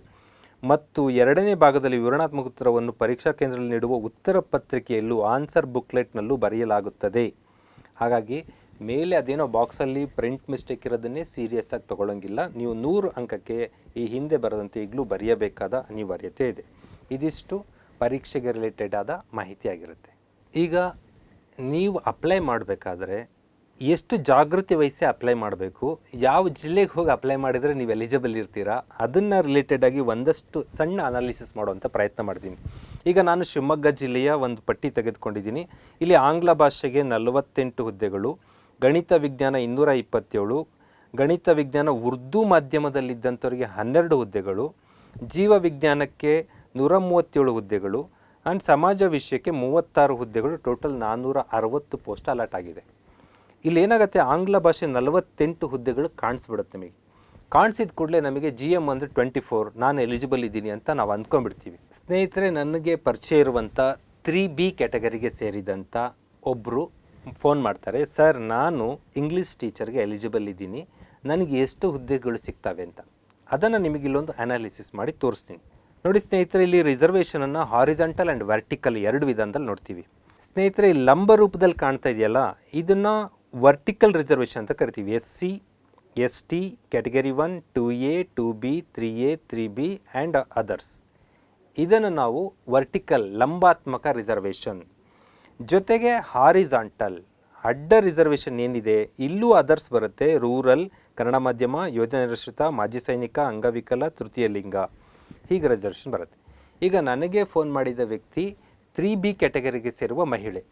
ಮತ್ತು ಎರಡನೇ ಭಾಗದಲ್ಲಿ ವಿವರಣಾತ್ಮಕ ಉತ್ತರವನ್ನು ಪರೀಕ್ಷಾ ಕೇಂದ್ರದಲ್ಲಿ ನೀಡುವ ಉತ್ತರ ಪತ್ರಿಕೆಯಲ್ಲೂ ಆನ್ಸರ್ ಬುಕ್ಲೆಟ್ನಲ್ಲೂ ಬರೆಯಲಾಗುತ್ತದೆ. ಹಾಗಾಗಿ ಮೇಲೆ ಅದೇನೋ ಬಾಕ್ಸಲ್ಲಿ ಪ್ರಿಂಟ್ ಮಿಸ್ಟೇಕ್ ಇರೋದನ್ನೇ ಸೀರಿಯಸ್ ಆಗಿ ತೊಗೊಳ್ಳೋಂಗಿಲ್ಲ. ನೀವು 100 ಅಂಕಕ್ಕೆ ಈ ಹಿಂದೆ ಬರದಂತೆ ಈಗಲೂ ಬರೆಯಬೇಕಾದ ಅನಿವಾರ್ಯತೆ ಇದೆ. ಇದಿಷ್ಟು ಪರೀಕ್ಷೆಗೆ ರಿಲೇಟೆಡ್ ಆದ ಮಾಹಿತಿಯಾಗಿರುತ್ತೆ. ಈಗ ನೀವು ಅಪ್ಲೈ ಮಾಡಬೇಕಾದ್ರೆ ಎಷ್ಟು ಜಾಗೃತಿ ವಹಿಸಿ ಅಪ್ಲೈ ಮಾಡಬೇಕು, ಯಾವ ಜಿಲ್ಲೆಗೆ ಹೋಗಿ ಅಪ್ಲೈ ಮಾಡಿದರೆ ನೀವು ಎಲಿಜಿಬಲ್ ಇರ್ತೀರಾ, ಅದನ್ನು ರಿಲೇಟೆಡಾಗಿ ಒಂದಷ್ಟು ಸಣ್ಣ ಅನಾಲಿಸಿಸ್ ಮಾಡುವಂಥ ಪ್ರಯತ್ನ ಮಾಡ್ತೀನಿ. ಈಗ ನಾನು ಶಿವಮೊಗ್ಗ ಜಿಲ್ಲೆಯ ಒಂದು ಪಟ್ಟಿ ತೆಗೆದುಕೊಂಡಿದ್ದೀನಿ. ಇಲ್ಲಿ ಆಂಗ್ಲ ಭಾಷೆಗೆ 48 ಹುದ್ದೆಗಳು, ಗಣಿತ ವಿಜ್ಞಾನ 227, ಗಣಿತ ವಿಜ್ಞಾನ ಉರ್ದು ಮಾಧ್ಯಮದಲ್ಲಿದ್ದಂಥವ್ರಿಗೆ 12 ಹುದ್ದೆಗಳು, ಜೀವ ವಿಜ್ಞಾನಕ್ಕೆ 137 ಹುದ್ದೆಗಳು ಆ್ಯಂಡ್ ಸಮಾಜ ವಿಷಯಕ್ಕೆ 36 ಹುದ್ದೆಗಳು, ಟೋಟಲ್ 460 ಪೋಸ್ಟ್ ಅಲಾಟ್ ಆಗಿದೆ. ಇಲ್ಲಿ ಏನಾಗುತ್ತೆ, ಆಂಗ್ಲ ಭಾಷೆ 48 ಹುದ್ದೆಗಳು ಕಾಣಿಸ್ಬಿಡುತ್ತೆ. ನಮಗೆ ಕಾಣಿಸಿದ ಕೂಡಲೇ ನಮಗೆ GM ಅಂದರೆ 24 ನಾನು ಎಲಿಜಿಬಲ್ ಇದ್ದೀನಿ ಅಂತ ನಾವು ಅಂದ್ಕೊಂಡ್ಬಿಡ್ತೀವಿ. ಸ್ನೇಹಿತರೆ, ನನಗೆ ಪರಿಚಯ ಇರುವಂಥ 3B ಕ್ಯಾಟಗರಿಗೆ ಸೇರಿದಂಥ ಒಬ್ಬರು ಫೋನ್ ಮಾಡ್ತಾರೆ, ಸರ್ ನಾನು ಇಂಗ್ಲೀಷ್ ಟೀಚರ್ಗೆ ಎಲಿಜಿಬಲ್ ಇದ್ದೀನಿ, ನನಗೆ ಎಷ್ಟು ಹುದ್ದೆಗಳು ಸಿಗ್ತವೆ ಅಂತ. ಅದನ್ನು ನಿಮಗೆ ಇಲ್ಲೊಂದು ಅನಾಲಿಸಿಸ್ ಮಾಡಿ ತೋರಿಸ್ತೀನಿ. ನೋಡಿ ಸ್ನೇಹಿತರೆ, ಇಲ್ಲಿ ರಿಸರ್ವೇಷನನ್ನು ಹಾರಿಜಾಂಟಲ್ ಆ್ಯಂಡ್ ವರ್ಟಿಕಲ್ 2 ವಿಧಾನದಲ್ಲಿ ನೋಡ್ತೀವಿ. ಸ್ನೇಹಿತರೆ, ಲಂಬ ರೂಪದಲ್ಲಿ ಕಾಣ್ತಾ ಇದೆಯಲ್ಲ, ಇದನ್ನು ವರ್ಟಿಕಲ್ ರಿಸರ್ವೇಷನ್ ಅಂತ ಕರಿತೀವಿ. SC ST category 1, 2A, 2B, 3A, 3B and others. ಇದನ್ನು ನಾವು ವರ್ಟಿಕಲ್ ಲಂಬಾತ್ಮಕ ರಿಸರ್ವೇಷನ್. ಜೊತೆಗೆ ಹಾರಿಜಾಂಟಲ್ ಅಡ್ಡ ರಿಸರ್ವೇಷನ್ ಏನಿದೆ, ಇಲ್ಲೂ ಅದರ್ಸ್ ಬರುತ್ತೆ. ರೂರಲ್, ಕನ್ನಡ ಮಾಧ್ಯಮ, ಯೋಜನೆ ನಿರಾಶ್ರಿತ, ಮಾಜಿ ಸೈನಿಕ, ಅಂಗವಿಕಲ, ತೃತೀಯ ಲಿಂಗ, ಹೀಗೆ ರಿಸರ್ವೇಷನ್ ಬರುತ್ತೆ. ಈಗ ನನಗೆ ಫೋನ್ ಮಾಡಿದ ವ್ಯಕ್ತಿ 3B ಕ್ಯಾಟಗರಿಗೆ ಸೇರುವ ಮಹಿಳೆ.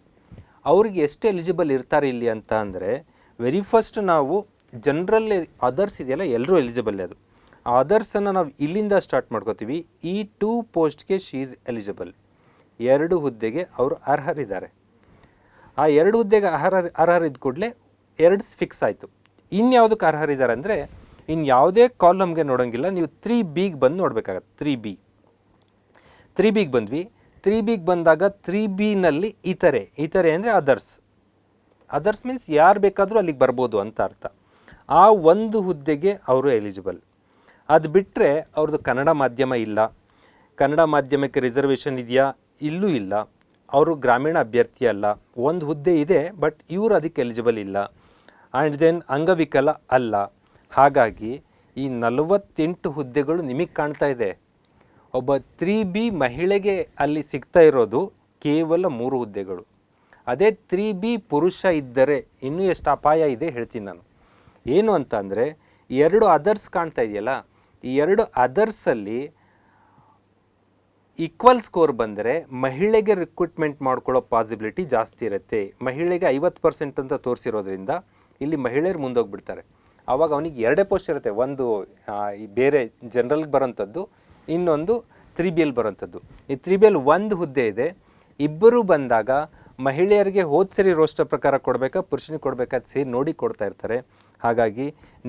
ಅವ್ರಿಗೆ ಎಷ್ಟು ಎಲಿಜಿಬಲ್ ಇರ್ತಾರೆ ಇಲ್ಲಿ ಅಂತ ಅಂದರೆ, ವೆರಿ ಫಸ್ಟ್ ನಾವು ಜನರಲ್ಲಿ ಅದರ್ಸ್ ಇದೆಯಲ್ಲ, ಎಲ್ಲರೂ ಎಲಿಜಿಬಲ್. ಅದು ಆ ಅದರ್ಸನ್ನು ನಾವು ಇಲ್ಲಿಂದ ಸ್ಟಾರ್ಟ್ ಮಾಡ್ಕೋತೀವಿ. ಈ 2 ಪೋಸ್ಟ್ಗೆ ಶಿ ಈಸ್ ಎಲಿಜಿಬಲ್. 2 ಹುದ್ದೆಗೆ ಅವರು ಅರ್ಹರಿದ್ದಾರೆ. ಆ 2 ಹುದ್ದೆಗೆ ಅರ್ಹರಿದ್ದ ಕೂಡಲೇ 2 ಫಿಕ್ಸ್ ಆಯಿತು. ಇನ್ಯಾವುದಕ್ಕೆ ಅರ್ಹರಿದ್ದಾರೆ ಅಂದರೆ, ಇನ್ನು ಯಾವುದೇ ಕಾಲಮ್ಗೆ ನೋಡೋಂಗಿಲ್ಲ, ನೀವು 3Bಗೆ ಬಂದು ನೋಡಬೇಕಾಗತ್ತೆ. 3Bಗೆ ಬಂದ್ವಿ. 3Bಗೆ ಬಂದಾಗ 3Bನಲ್ಲಿ ಇತರೆ ಅಂದರೆ ಅದರ್ಸ್ ಮೀನ್ಸ್ ಯಾರು ಬೇಕಾದರೂ ಅಲ್ಲಿಗೆ ಬರ್ಬೋದು ಅಂತ ಅರ್ಥ. ಆ ಒಂದು ಹುದ್ದೆಗೆ ಅವರು ಎಲಿಜಿಬಲ್. ಅದು ಬಿಟ್ಟರೆ ಅವ್ರದ್ದು ಕನ್ನಡ ಮಾಧ್ಯಮ ಇಲ್ಲ, ಕನ್ನಡ ಮಾಧ್ಯಮಕ್ಕೆ ರಿಸರ್ವೇಷನ್ ಇದೆಯಾ, ಇಲ್ಲೂ ಇಲ್ಲ. ಅವರು ಗ್ರಾಮೀಣ ಅಭ್ಯರ್ಥಿ ಅಲ್ಲ. ಒಂದು ಹುದ್ದೆ ಇದೆ, ಬಟ್ ಇವರು ಅದಕ್ಕೆ ಎಲಿಜಿಬಲ್ ಇಲ್ಲ. ಆ್ಯಂಡ್ ದೆನ್ ಅಂಗವಿಕಲ ಅಲ್ಲ. ಹಾಗಾಗಿ ಈ 48 ಹುದ್ದೆಗಳು ನಿಮಗೆ ಕಾಣ್ತಾ ಇದೆ. ಒಬ್ಬ 3B ಮಹಿಳೆಗೆ ಅಲ್ಲಿ ಸಿಗ್ತಾ ಇರೋದು ಕೇವಲ 3 ಹುದ್ದೆಗಳು. ಅದೇ 3B ಪುರುಷ ಇದ್ದರೆ ಇನ್ನೂ ಎಷ್ಟು ಅಪಾಯ ಇದೆ ಹೇಳ್ತೀನಿ ನಾನು. ಏನು ಅಂತ ಅಂದರೆ, 2 ಅದರ್ಸ್ ಕಾಣ್ತಾ ಇದೆಯಲ್ಲ, ಈ 2 ಅದರ್ಸಲ್ಲಿ ಈಕ್ವಲ್ ಸ್ಕೋರ್ ಬಂದರೆ ಮಹಿಳೆಗೆ ರಿಕ್ರೂಟ್ಮೆಂಟ್ ಮಾಡ್ಕೊಳ್ಳೋ ಪಾಸಿಬಿಲಿಟಿ ಜಾಸ್ತಿ ಇರುತ್ತೆ. ಮಹಿಳೆಗೆ 50% ಅಂತ ತೋರಿಸಿರೋದ್ರಿಂದ ಇಲ್ಲಿ ಮಹಿಳೆಯರು ಮುಂದೋಗ್ಬಿಡ್ತಾರೆ. ಆವಾಗ ಅವನಿಗೆ 2 ಪೋಸ್ಟ್ ಇರುತ್ತೆ, ಒಂದು ಈ ಬೇರೆ ಜನರಲ್ಗೆ ಬರೋಂಥದ್ದು, ಇನ್ನೊಂದು 3BL ಬರೋಂಥದ್ದು. ಈ 3BL ಒಂದು ಹುದ್ದೆ ಇದೆ. ಇಬ್ಬರು ಬಂದಾಗ ಮಹಿಳೆಯರಿಗೆ ಸರಿ ರೋಸ್ಟರ್ ಪ್ರಕಾರ ಕೊಡಬೇಕಾ ಪುರುಷನಿಗೆ ಕೊಡಬೇಕಾ ಸೇರಿ ನೋಡಿ ಕೊಡ್ತಾ ಇರ್ತಾರೆ. ಹಾಗಾಗಿ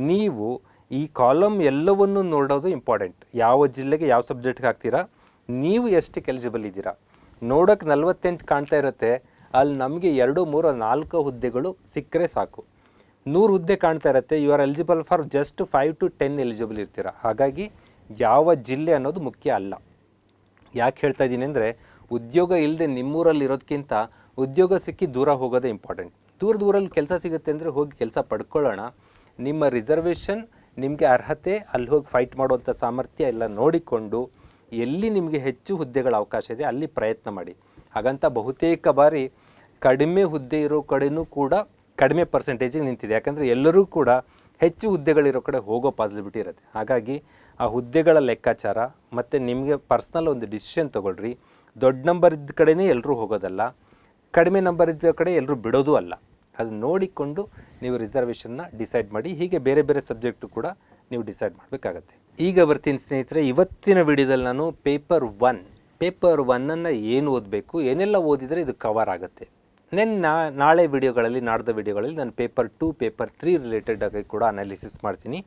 ನೀವು ಈ ಕಾಲಮ್ ಎಲ್ಲವನ್ನೂ ನೋಡೋದು ಇಂಪಾರ್ಟೆಂಟ್. ಯಾವ ಜಿಲ್ಲೆಗೆ ಯಾವ ಸಬ್ಜೆಕ್ಟ್ಗೆ ಹಾಕ್ತೀರಾ, ನೀವು ಎಷ್ಟಕ್ಕೆ ಎಲಿಜಿಬಲ್ ಇದ್ದೀರಾ. ನೋಡೋಕ್ಕೆ 48 ಕಾಣ್ತಾ ಇರುತ್ತೆ, ಅಲ್ಲಿ ನಮಗೆ 2, 3, 4 ಹುದ್ದೆಗಳು ಸಿಕ್ಕರೆ ಸಾಕು. 100 ಹುದ್ದೆ ಕಾಣ್ತಾ ಇರುತ್ತೆ, you are eligible for just 5 to 10 eligible ಇರ್ತೀರ. ಹಾಗಾಗಿ ಯಾವ ಜಿಲ್ಲೆ ಅನ್ನೋದು ಮುಖ್ಯ ಅಲ್ಲ. ಯಾಕೆ ಹೇಳ್ತಾ ಇದ್ದೀನಿ ಅಂದರೆ, ಉದ್ಯೋಗ ಇಲ್ಲದೆ ನಿಮ್ಮೂರಲ್ಲಿ ಇರೋದಕ್ಕಿಂತ ಉದ್ಯೋಗ ಸಿಕ್ಕಿ ದೂರ ಹೋಗೋದೇ ಇಂಪಾರ್ಟೆಂಟ್. ದೂರಲ್ಲಿ ಕೆಲಸ ಸಿಗುತ್ತೆ ಅಂದರೆ ಹೋಗಿ ಕೆಲಸ ಪಡ್ಕೊಳ್ಳೋಣ. ನಿಮ್ಮ ರಿಸರ್ವೇಷನ್, ನಿಮಗೆ ಅರ್ಹತೆ, ಅಲ್ಲಿ ಹೋಗಿ ಫೈಟ್ ಮಾಡುವಂಥ ಸಾಮರ್ಥ್ಯ ಎಲ್ಲ ನೋಡಿಕೊಂಡು ಎಲ್ಲಿ ನಿಮಗೆ ಹೆಚ್ಚು ಹುದ್ದೆಗಳ ಅವಕಾಶ ಇದೆ ಅಲ್ಲಿ ಪ್ರಯತ್ನ ಮಾಡಿ. ಹಾಗಂತ ಬಹುತೇಕ ಬಾರಿ ಕಡಿಮೆ ಹುದ್ದೆ ಇರೋ ಕಡೆಯೂ ಕೂಡ ಕಡಿಮೆ ಪರ್ಸೆಂಟೇಜಿಗೆ ನಿಂತಿದೆ. ಯಾಕಂದರೆ ಎಲ್ಲರೂ ಕೂಡ ಹೆಚ್ಚು ಹುದ್ದೆಗಳಿರೋ ಕಡೆ ಹೋಗೋ ಪಾಸಿಬಿಲಿಟಿ ಇರುತ್ತೆ. ಹಾಗಾಗಿ ಆ ಹುದ್ದೆಗಳ ಲೆಕ್ಕಾಚಾರ ಮತ್ತು ನಿಮಗೆ ಪರ್ಸ್ನಲ್ ಒಂದು ಡಿಸಿಷನ್ ತೊಗೊಳ್ರಿ. ದೊಡ್ಡ ನಂಬರ್ ಇದ್ದ ಕಡೆಯೇ ಎಲ್ಲರೂ ಹೋಗೋದಲ್ಲ, ಕಡಿಮೆ ನಂಬರ್ ಇದ್ದ ಕಡೆ ಎಲ್ಲರೂ ಬಿಡೋದು ಅಲ್ಲ. ಅದು ನೋಡಿಕೊಂಡು ನೀವು ರಿಸರ್ವೇಷನ್ನ ಡಿಸೈಡ್ ಮಾಡಿ. ಹೀಗೆ ಬೇರೆ ಬೇರೆ ಸಬ್ಜೆಕ್ಟು ಕೂಡ ನೀವು ಡಿಸೈಡ್ ಮಾಡಬೇಕಾಗತ್ತೆ. ಈಗ ಬರ್ತೀನಿ ಸ್ನೇಹಿತರೆ, ಇವತ್ತಿನ ವಿಡಿಯೋದಲ್ಲಿ ನಾನು ಪೇಪರ್ 1 ಏನು ಓದಬೇಕು, ಏನೆಲ್ಲ ಓದಿದರೆ ಇದು ಕವರ್ ಆಗುತ್ತೆ. ನಾಳೆ ವಿಡಿಯೋಗಳಲ್ಲಿ, ನಾಡ್ದ ವಿಡಿಯೋಗಳಲ್ಲಿ ನಾನು ಪೇಪರ್ 2, ಪೇಪರ್ 3 ರಿಲೇಟೆಡ್ ಆಗಿ ಕೂಡ ಅನಾಲಿಸಿಸ್ ಮಾಡ್ತೀನಿ.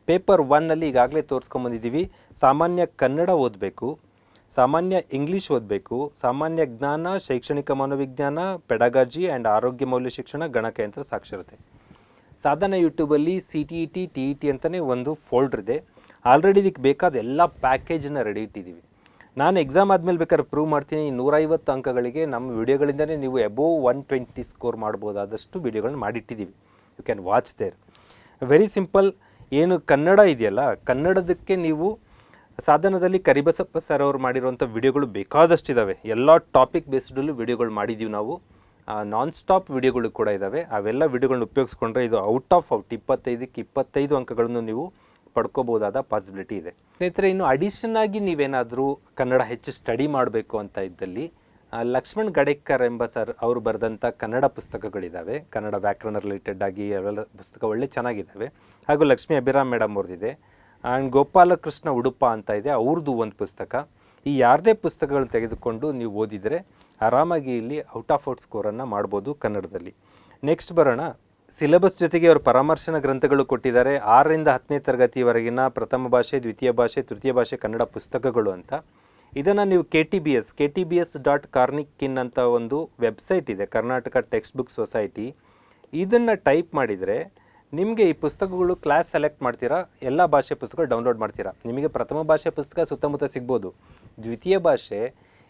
ಪೇಪರ್ 1 ಈಗಾಗಲೇ ತೋರಿಸ್ಕೊಂಬಂದಿದ್ದೀವಿ. ಸಾಮಾನ್ಯ ಕನ್ನಡ ಓದಬೇಕು, ಸಾಮಾನ್ಯ ಇಂಗ್ಲೀಷ್ ಓದಬೇಕು, ಸಾಮಾನ್ಯ ಜ್ಞಾನ, ಶೈಕ್ಷಣಿಕ ಮನೋವಿಜ್ಞಾನ, ಪೆಡಗಾಜಿ ಆ್ಯಂಡ್ ಆರೋಗ್ಯ ಮೌಲ್ಯ ಶಿಕ್ಷಣ, ಗಣಕಯಂತ್ರ ಸಾಕ್ಷರತೆ. ಸಾಧನ ಯೂಟ್ಯೂಬಲ್ಲಿ CTET, TET ಅಂತಲೇ ಒಂದು ಫೋಲ್ಡ್ರ್ ಇದೆ. ಆಲ್ರೆಡಿ ಇದಕ್ಕೆ ಬೇಕಾದ ಎಲ್ಲ ಪ್ಯಾಕೇಜನ್ನು ರೆಡಿ ಇಟ್ಟಿದ್ದೀವಿ. ನಾನು ಎಕ್ಸಾಮ್ ಆದಮೇಲೆ ಬೇಕಾದ್ರೆ ಪ್ರೂವ್ ಮಾಡ್ತೀನಿ. 150 ಅಂಕಗಳಿಗೆ ನಮ್ಮ ವಿಡಿಯೋಗಳಿಂದಲೇ ನೀವು ಅಬೋವ್ 120 ಸ್ಕೋರ್ ಮಾಡ್ಬೋದಾದಷ್ಟು ವಿಡಿಯೋಗಳನ್ನ ಮಾಡಿಟ್ಟಿದ್ದೀವಿ. You can watch there. Very simple. ಏನು ಕನ್ನಡ ಇದೆಯಲ್ಲ, ಕನ್ನಡದಕ್ಕೆ ನೀವು ಸಾಧನದಲ್ಲಿ ಕರಿಬಸಪ್ಪ ಸರ್ ಅವ್ರು ಮಾಡಿರುವಂಥ ವಿಡಿಯೋಗಳು ಬೇಕಾದಷ್ಟಿದ್ದಾವೆ. ಎಲ್ಲ ಟಾಪಿಕ್ ಬೇಸ್ಡಲ್ಲೂ ವಿಡಿಯೋಗಳು ಮಾಡಿದ್ದೀವಿ ನಾವು. ನಾನ್ ಸ್ಟಾಪ್ ವಿಡಿಯೋಗಳು ಕೂಡ ಇದ್ದಾವೆ. ಅವೆಲ್ಲ ವಿಡಿಯೋಗಳನ್ನ ಉಪಯೋಗಿಸ್ಕೊಂಡ್ರೆ ಇದು ಔಟ್ ಆಫ್ 25ಕ್ಕೆ 25 ಅಂಕಗಳನ್ನು ನೀವು ಪಡ್ಕೋಬೋದಾದ ಪಾಸಿಬಿಲಿಟಿ ಇದೆ. ಸ್ನೇಹಿತರೆ, ಇನ್ನು ಅಡಿಷನ್ ಆಗಿ ನೀವೇನಾದರೂ ಕನ್ನಡ ಹೆಚ್ಚು ಸ್ಟಡಿ ಮಾಡಬೇಕು ಅಂತ ಇದ್ದಲ್ಲಿ ಲಕ್ಷ್ಮಣ್ ಗಡೇಕರ್ ಎಂಬ ಸರ್ ಅವರು ಬರೆದಂಥ ಕನ್ನಡ ಪುಸ್ತಕಗಳಿದ್ದಾವೆ. ಕನ್ನಡ ವ್ಯಾಕರಣ ರಿಲೇಟೆಡ್ ಆಗಿ ಅವೆಲ್ಲ ಪುಸ್ತಕ ಒಳ್ಳೆ ಚೆನ್ನಾಗಿದ್ದಾವೆ. ಹಾಗೂ ಲಕ್ಷ್ಮೀ ಅಭಿರಾಮ್ ಮೇಡಮ್ ಅವ್ರದ್ದಿದೆ. ಆ್ಯಂಡ್ ಗೋಪಾಲಕೃಷ್ಣ ಉಡುಪ ಅಂತ ಇದೆ, ಅವ್ರದ್ದು ಒಂದು ಪುಸ್ತಕ. ಈ ಯಾರದೇ ಪುಸ್ತಕಗಳನ್ನ ತೆಗೆದುಕೊಂಡು ನೀವು ಓದಿದರೆ ಆರಾಮಾಗಿ ಇಲ್ಲಿ ಔಟ್ ಆಫ್ ಔಟ್ ಸ್ಕೋರನ್ನು ಮಾಡ್ಬೋದು ಕನ್ನಡದಲ್ಲಿ. ನೆಕ್ಸ್ಟ್ ಬರೋಣ. ಸಿಲೆಬಸ್ ಜೊತೆಗೆ ಅವರು ಪರಾಮರ್ಶನ ಗ್ರಂಥಗಳು ಕೊಟ್ಟಿದ್ದಾರೆ. 6ರಿಂದ 10ನೇ ತರಗತಿವರೆಗಿನ ಪ್ರಥಮ ಭಾಷೆ, ದ್ವಿತೀಯ ಭಾಷೆ, ತೃತೀಯ ಭಾಷೆ ಕನ್ನಡ ಪುಸ್ತಕಗಳು ಅಂತ. ಇದನ್ನು ನೀವು KTBS.Karnikin ಅಂತ ಒಂದು ವೆಬ್ಸೈಟ್ ಇದೆ, ಕರ್ನಾಟಕ ಟೆಕ್ಸ್ಟ್ ಬುಕ್ ಸೊಸೈಟಿ. ಇದನ್ನು ಟೈಪ್ ಮಾಡಿದರೆ ನಿಮಗೆ ಈ ಪುಸ್ತಕಗಳು ಕ್ಲಾಸ್ ಸೆಲೆಕ್ಟ್ ಮಾಡ್ತೀರಾ, ಎಲ್ಲ ಭಾಷೆ ಪುಸ್ತಕಗಳು ಡೌನ್ಲೋಡ್ ಮಾಡ್ತೀರಾ. ನಿಮಗೆ ಪ್ರಥಮ ಭಾಷೆ ಪುಸ್ತಕ ಸುತ್ತಮುತ್ತ ಸಿಗ್ಬೋದು. ದ್ವಿತೀಯ ಭಾಷೆ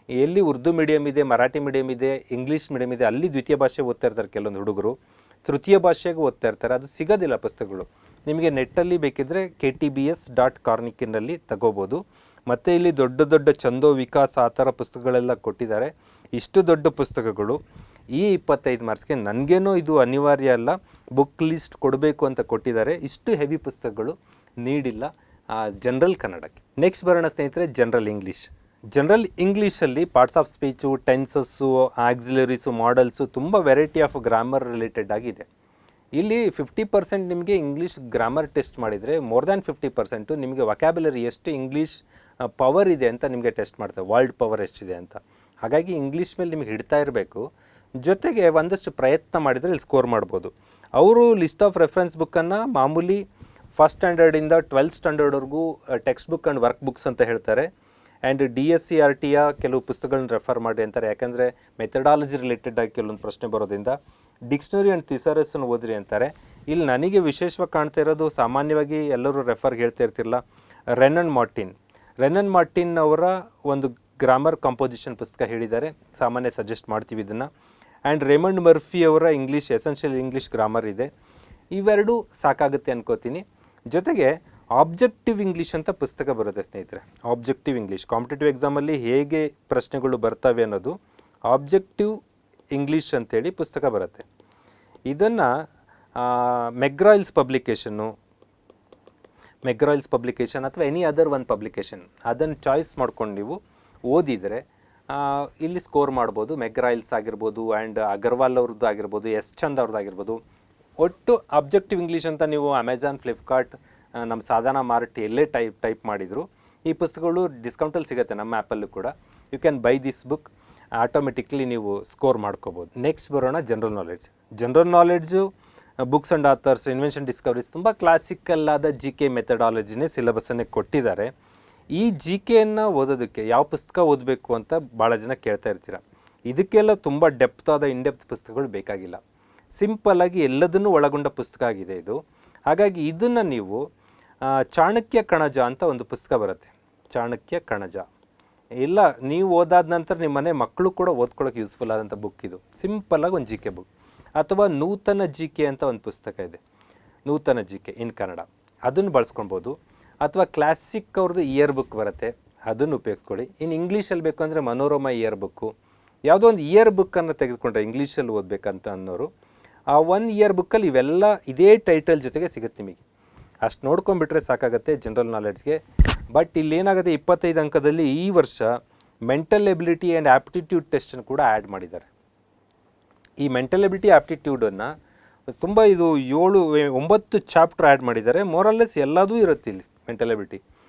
ಎಲ್ಲಿ ಉರ್ದು ಮೀಡಿಯಮ್ ಇದೆ, ಮರಾಠಿ ಮೀಡಿಯಮ್ ಇದೆ, ಇಂಗ್ಲೀಷ್ ಮೀಡಿಯಮ್ ಇದೆ, ಅಲ್ಲಿ ದ್ವಿತೀಯ ಭಾಷೆ ಓದ್ತಾ ಇರ್ತಾರೆ ಕೆಲವೊಂದು ಹುಡುಗರು. ತೃತೀಯ ಭಾಷೆಗೂ ಓದ್ತಾ ಇರ್ತಾರೆ, ಅದು ಸಿಗೋದಿಲ್ಲ ಪುಸ್ತಕಗಳು. ನಿಮಗೆ ನೆಟ್ಟಲ್ಲಿ ಬೇಕಿದ್ದರೆ KTBS.Karnikin ತಗೋಬೋದು. ಮತ್ತು ಇಲ್ಲಿ ದೊಡ್ಡ ದೊಡ್ಡ ಚಂದೋ ವಿಕಾಸ್ ಆ ಥರ ಪುಸ್ತಕಗಳೆಲ್ಲ ಕೊಟ್ಟಿದ್ದಾರೆ. ಇಷ್ಟು ದೊಡ್ಡ ಪುಸ್ತಕಗಳು ಈ 25 ಮಾರ್ಕ್ಸ್ಗೆ ನನಗೇನೋ ಇದು ಅನಿವಾರ್ಯ ಅಲ್ಲ, ಬುಕ್ ಲಿಸ್ಟ್ ಕೊಡಬೇಕು ಅಂತ ಕೊಟ್ಟಿದ್ದಾರೆ. ಇಷ್ಟು ಹೆವಿ ಪುಸ್ತಕಗಳು ನೀಡಿಲ್ಲ ಜನರಲ್ ಕನ್ನಡಕ್ಕೆ. ನೆಕ್ಸ್ಟ್ ಬರೋಣ ಸ್ನೇಹಿತರೆ, ಜನರಲ್ ಇಂಗ್ಲೀಷಲ್ಲಿ parts of speech, tenses, auxiliaries, modals, ತುಂಬ ವೆರೈಟಿ ಆಫ್ ಗ್ರಾಮರ್ ರಿಲೇಟೆಡ್ ಆಗಿದೆ. ಇಲ್ಲಿ 50% ನಿಮಗೆ ಇಂಗ್ಲೀಷ್ ಗ್ರಾಮರ್ ಟೆಸ್ಟ್ ಮಾಡಿದರೆ, ಮೋರ್ ದ್ಯಾನ್ 50% ನಿಮಗೆ ವೊಕ್ಯಾಬ್ಯುಲರಿ ಎಷ್ಟು ಇಂಗ್ಲೀಷ್ ಪವರ್ ಇದೆ ಅಂತ ನಿಮಗೆ ಟೆಸ್ಟ್ ಮಾಡ್ತಾರೆ, ವರ್ಲ್ಡ್ ಪವರ್ ಎಷ್ಟಿದೆ ಅಂತ. ಹಾಗಾಗಿ ಇಂಗ್ಲೀಷ್ ಮೇಲೆ ನಿಮಗೆ ಹಿಡ್ತಾ ಇರಬೇಕು. ಜೊತೆಗೆ ಒಂದಷ್ಟು ಪ್ರಯತ್ನ ಮಾಡಿದರೆ ಇಲ್ಲಿ ಸ್ಕೋರ್ ಮಾಡ್ಬೋದು. ಅವರು ಲಿಸ್ಟ್ ಆಫ್ ರೆಫರೆನ್ಸ್ ಬುಕ್ಕನ್ನು ಮಾಮೂಲಿ 1st ಸ್ಟ್ಯಾಂಡರ್ಡಿಂದ 12th ಸ್ಟ್ಯಾಂಡರ್ಡ್ವರೆಗೂ text book and work books ಅಂತ ಹೇಳ್ತಾರೆ. ಆ್ಯಂಡ್ DSCRTಯ ಕೆಲವು ಪುಸ್ತಕಗಳನ್ನ ರೆಫರ್ ಮಾಡಿ ಅಂತಾರೆ. ಯಾಕಂದರೆ ಮೆಥಡಾಲಜಿ ರಿಲೇಟೆಡ್ ಆಗಿ ಕೆಲವೊಂದು ಪ್ರಶ್ನೆ ಬರೋದ್ರಿಂದ ಡಿಕ್ಷ್ನರಿ ಆ್ಯಂಡ್ ಥಿಸಾರಸ್ಸನ್ನು ಓದ್ರಿ ಅಂತಾರೆ. ಇಲ್ಲಿ ನನಗೆ ವಿಶೇಷವಾಗಿ ಕಾಣ್ತಾ ಇರೋದು, ಸಾಮಾನ್ಯವಾಗಿ ಎಲ್ಲರೂ ರೆಫರ್ಗೆ ಹೇಳ್ತಾ ಇರ್ತಿರಲ್ಲ, ರೆನನ್ ಮಾರ್ಟಿನ್ ಅವರ ಒಂದು ಗ್ರಾಮರ್ ಕಂಪೋಸಿಷನ್ ಪುಸ್ತಕ ಹೇಳಿದ್ದಾರೆ, ಸಾಮಾನ್ಯ ಸಜೆಸ್ಟ್ ಮಾಡ್ತೀವಿ ಇದನ್ನು. ಆ್ಯಂಡ್ ರೇಮಂಡ್ ಮರ್ಫಿ ಅವರ ಎಸೆನ್ಷಿಯಲ್ ಇಂಗ್ಲೀಷ್ ಗ್ರಾಮರ್ ಇದೆ. ಇವೆರಡೂ ಸಾಕಾಗುತ್ತೆ ಅನ್ಕೋತೀನಿ. ಜೊತೆಗೆ ಆಬ್ಜೆಕ್ಟಿವ್ ಇಂಗ್ಲೀಷ್ ಅಂತ ಪುಸ್ತಕ ಬರುತ್ತೆ ಸ್ನೇಹಿತರೆ. ಆಬ್ಜೆಕ್ಟಿವ್ ಇಂಗ್ಲೀಷ್ ಕಾಂಪಿಟೇಟಿವ್ ಎಕ್ಸಾಮಲ್ಲಿ ಹೇಗೆ ಪ್ರಶ್ನೆಗಳು ಬರ್ತವೆ ಅನ್ನೋದು ಆಬ್ಜೆಕ್ಟಿವ್ ಇಂಗ್ಲೀಷ್ ಅಂತೇಳಿ ಪುಸ್ತಕ ಬರುತ್ತೆ. ಇದನ್ನು ಮೆಗ್ರಾಯಿಲ್ಸ್ ಪಬ್ಲಿಕೇಶನ್ನು ಮೆಗ್ರಾಯಿಲ್ಸ್ ಪಬ್ಲಿಕೇಶನ್ ಅಥವಾ ಎನಿ ಅದರ್ ಒನ್ ಪಬ್ಲಿಕೇಶನ್ ಅದನ್ನು ಚಾಯ್ಸ್ ಮಾಡ್ಕೊಂಡು ನೀವು ಓದಿದರೆ ಇಲ್ಲಿ ಸ್ಕೋರ್ ಮಾಡ್ಬೋದು. ಮೆಗ್ರಾಯಿಲ್ಸ್ ಆಗಿರ್ಬೋದು ಆ್ಯಂಡ್ ಅಗರ್ವಾಲ್ ಅವ್ರದ್ದು ಆಗಿರ್ಬೋದು, ಎಸ್ ಚಂದ್ ಅವ್ರದ್ದು ಆಗಿರ್ಬೋದು. ಒಟ್ಟು ಅಬ್ಜೆಕ್ಟಿವ್ ಇಂಗ್ಲೀಷ್ ಅಂತ ನೀವು ಅಮೆಝಾನ್, ಫ್ಲಿಪ್ಕಾರ್ಟ್, ನಮ್ಮ ಸಾಧನ ಮಾರ್ಟ್ ಎಲ್ಲೇ ಟೈಪ್ ಮಾಡಿದರು ಈ ಪುಸ್ತಕಗಳು ಡಿಸ್ಕೌಂಟಲ್ಲಿ ಸಿಗುತ್ತೆ ನಮ್ಮ ಆ್ಯಪಲ್ಲೂ ಕೂಡ. You can buy this book, automatically ನೀವು ಸ್ಕೋರ್ ಮಾಡ್ಕೋಬೋದು. ನೆಕ್ಸ್ಟ್ ಬರೋಣ general knowledge. General knowledge books and authors, invention discoveries ತುಂಬ ಕ್ಲಾಸಿಕಲ್ ಆದ ಜಿ ಕೆ ಮೆಥಡಾಲಜಿನೇ ಸಿಲೆಬಸ್ಸನ್ನೇ ಕೊಟ್ಟಿದ್ದಾರೆ. ಈ ಜಿ ಕೆಯನ್ನು ಓದೋದಕ್ಕೆ ಯಾವ ಪುಸ್ತಕ ಓದಬೇಕು ಅಂತ ಭಾಳ ಜನ ಕೇಳ್ತಾ ಇರ್ತೀರ. ಇದಕ್ಕೆಲ್ಲ ತುಂಬ ಡೆಪ್ತಾದ ಇನ್ಡೆಪ್ತ್ ಪುಸ್ತಕಗಳು ಬೇಕಾಗಿಲ್ಲ. ಸಿಂಪಲ್ಲಾಗಿ ಎಲ್ಲದನ್ನೂ ಒಳಗೊಂಡ ಪುಸ್ತಕ ಆಗಿದೆ ಇದು. ಹಾಗಾಗಿ ಇದನ್ನು ನೀವು ಚಾಣಕ್ಯ ಕಣಜ ಅಂತ ಒಂದು ಪುಸ್ತಕ ಬರುತ್ತೆ, ಚಾಣಕ್ಯ ಕಣಜ. ಇಲ್ಲ ನೀವು ಓದಾದ ನಂತರ ನಿಮ್ಮ ಮನೆ ಮಕ್ಕಳು ಕೂಡ ಓದ್ಕೊಳ್ಳೋಕೆ ಯೂಸ್ಫುಲ್ ಆದಂಥ ಬುಕ್ ಇದು. ಸಿಂಪಲ್ಲಾಗಿ ಒಂದು ಜಿ ಕೆ ಬುಕ್. ಅಥವಾ ನೂತನ ಜಿ ಕೆ ಅಂತ ಒಂದು ಪುಸ್ತಕ ಇದೆ, ನೂತನ ಜಿ ಕೆ ಇನ್ ಕನ್ನಡ, ಅದನ್ನು ಬಳಸ್ಕೊಳ್ಬೋದು. ಅಥವಾ ಕ್ಲಾಸಿಕ್ ಅವ್ರದ್ದು ಇಯರ್ ಬುಕ್ ಬರುತ್ತೆ, ಅದನ್ನು ಉಪಯೋಗಿಸ್ಕೊಳ್ಳಿ. ಇನ್ನು ಇಂಗ್ಲೀಷಲ್ಲಿ ಬೇಕು ಅಂದರೆ ಮನೋರಮ ಇಯರ್ ಬುಕ್ಕು, ಯಾವುದೋ ಒಂದು ಇಯರ್ ಬುಕ್ಕನ್ನು ತೆಗೆದುಕೊಂಡ್ರೆ ಇಂಗ್ಲೀಷಲ್ಲಿ ಓದಬೇಕಂತ ಅನ್ನೋರು ಆ ಒಂದು ಇಯರ್ ಬುಕ್ಕಲ್ಲಿ ಇವೆಲ್ಲ ಇದೇ ಟೈಟಲ್ ಜೊತೆಗೆ ಸಿಗುತ್ತೆ ನಿಮಗೆ. ಅಷ್ಟು ನೋಡ್ಕೊಂಡ್ಬಿಟ್ರೆ ಸಾಕಾಗುತ್ತೆ ಜನರಲ್ ನಾಲೆಡ್ಜ್ಗೆ. ಬಟ್ ಇಲ್ಲೇನಾಗುತ್ತೆ, 25 ಅಂಕದಲ್ಲಿ ಈ ವರ್ಷ ಮೆಂಟಲ್ ಎಬಿಲಿಟಿ ಆ್ಯಂಡ್ ಆ್ಯಪ್ಟಿಟ್ಯೂಡ್ ಟೆಸ್ಟನ್ನು ಕೂಡ ಆ್ಯಡ್ ಮಾಡಿದ್ದಾರೆ. ಈ ಮೆಂಟಲ್ ಎಬಿಲಿಟಿ ಆ್ಯಪ್ಟಿಟ್ಯೂಡನ್ನು ತುಂಬ ಇದು 7-9 ಚಾಪ್ಟರ್ ಆ್ಯಡ್ ಮಾಡಿದ್ದಾರೆ. ಮೋರಲ್ಲೆಸ್ ಎಲ್ಲದೂ ಇರುತ್ತೆ ಇಲ್ಲಿ ಮೆಂಟಲ್ ಎಬಿಲಿಟಿ.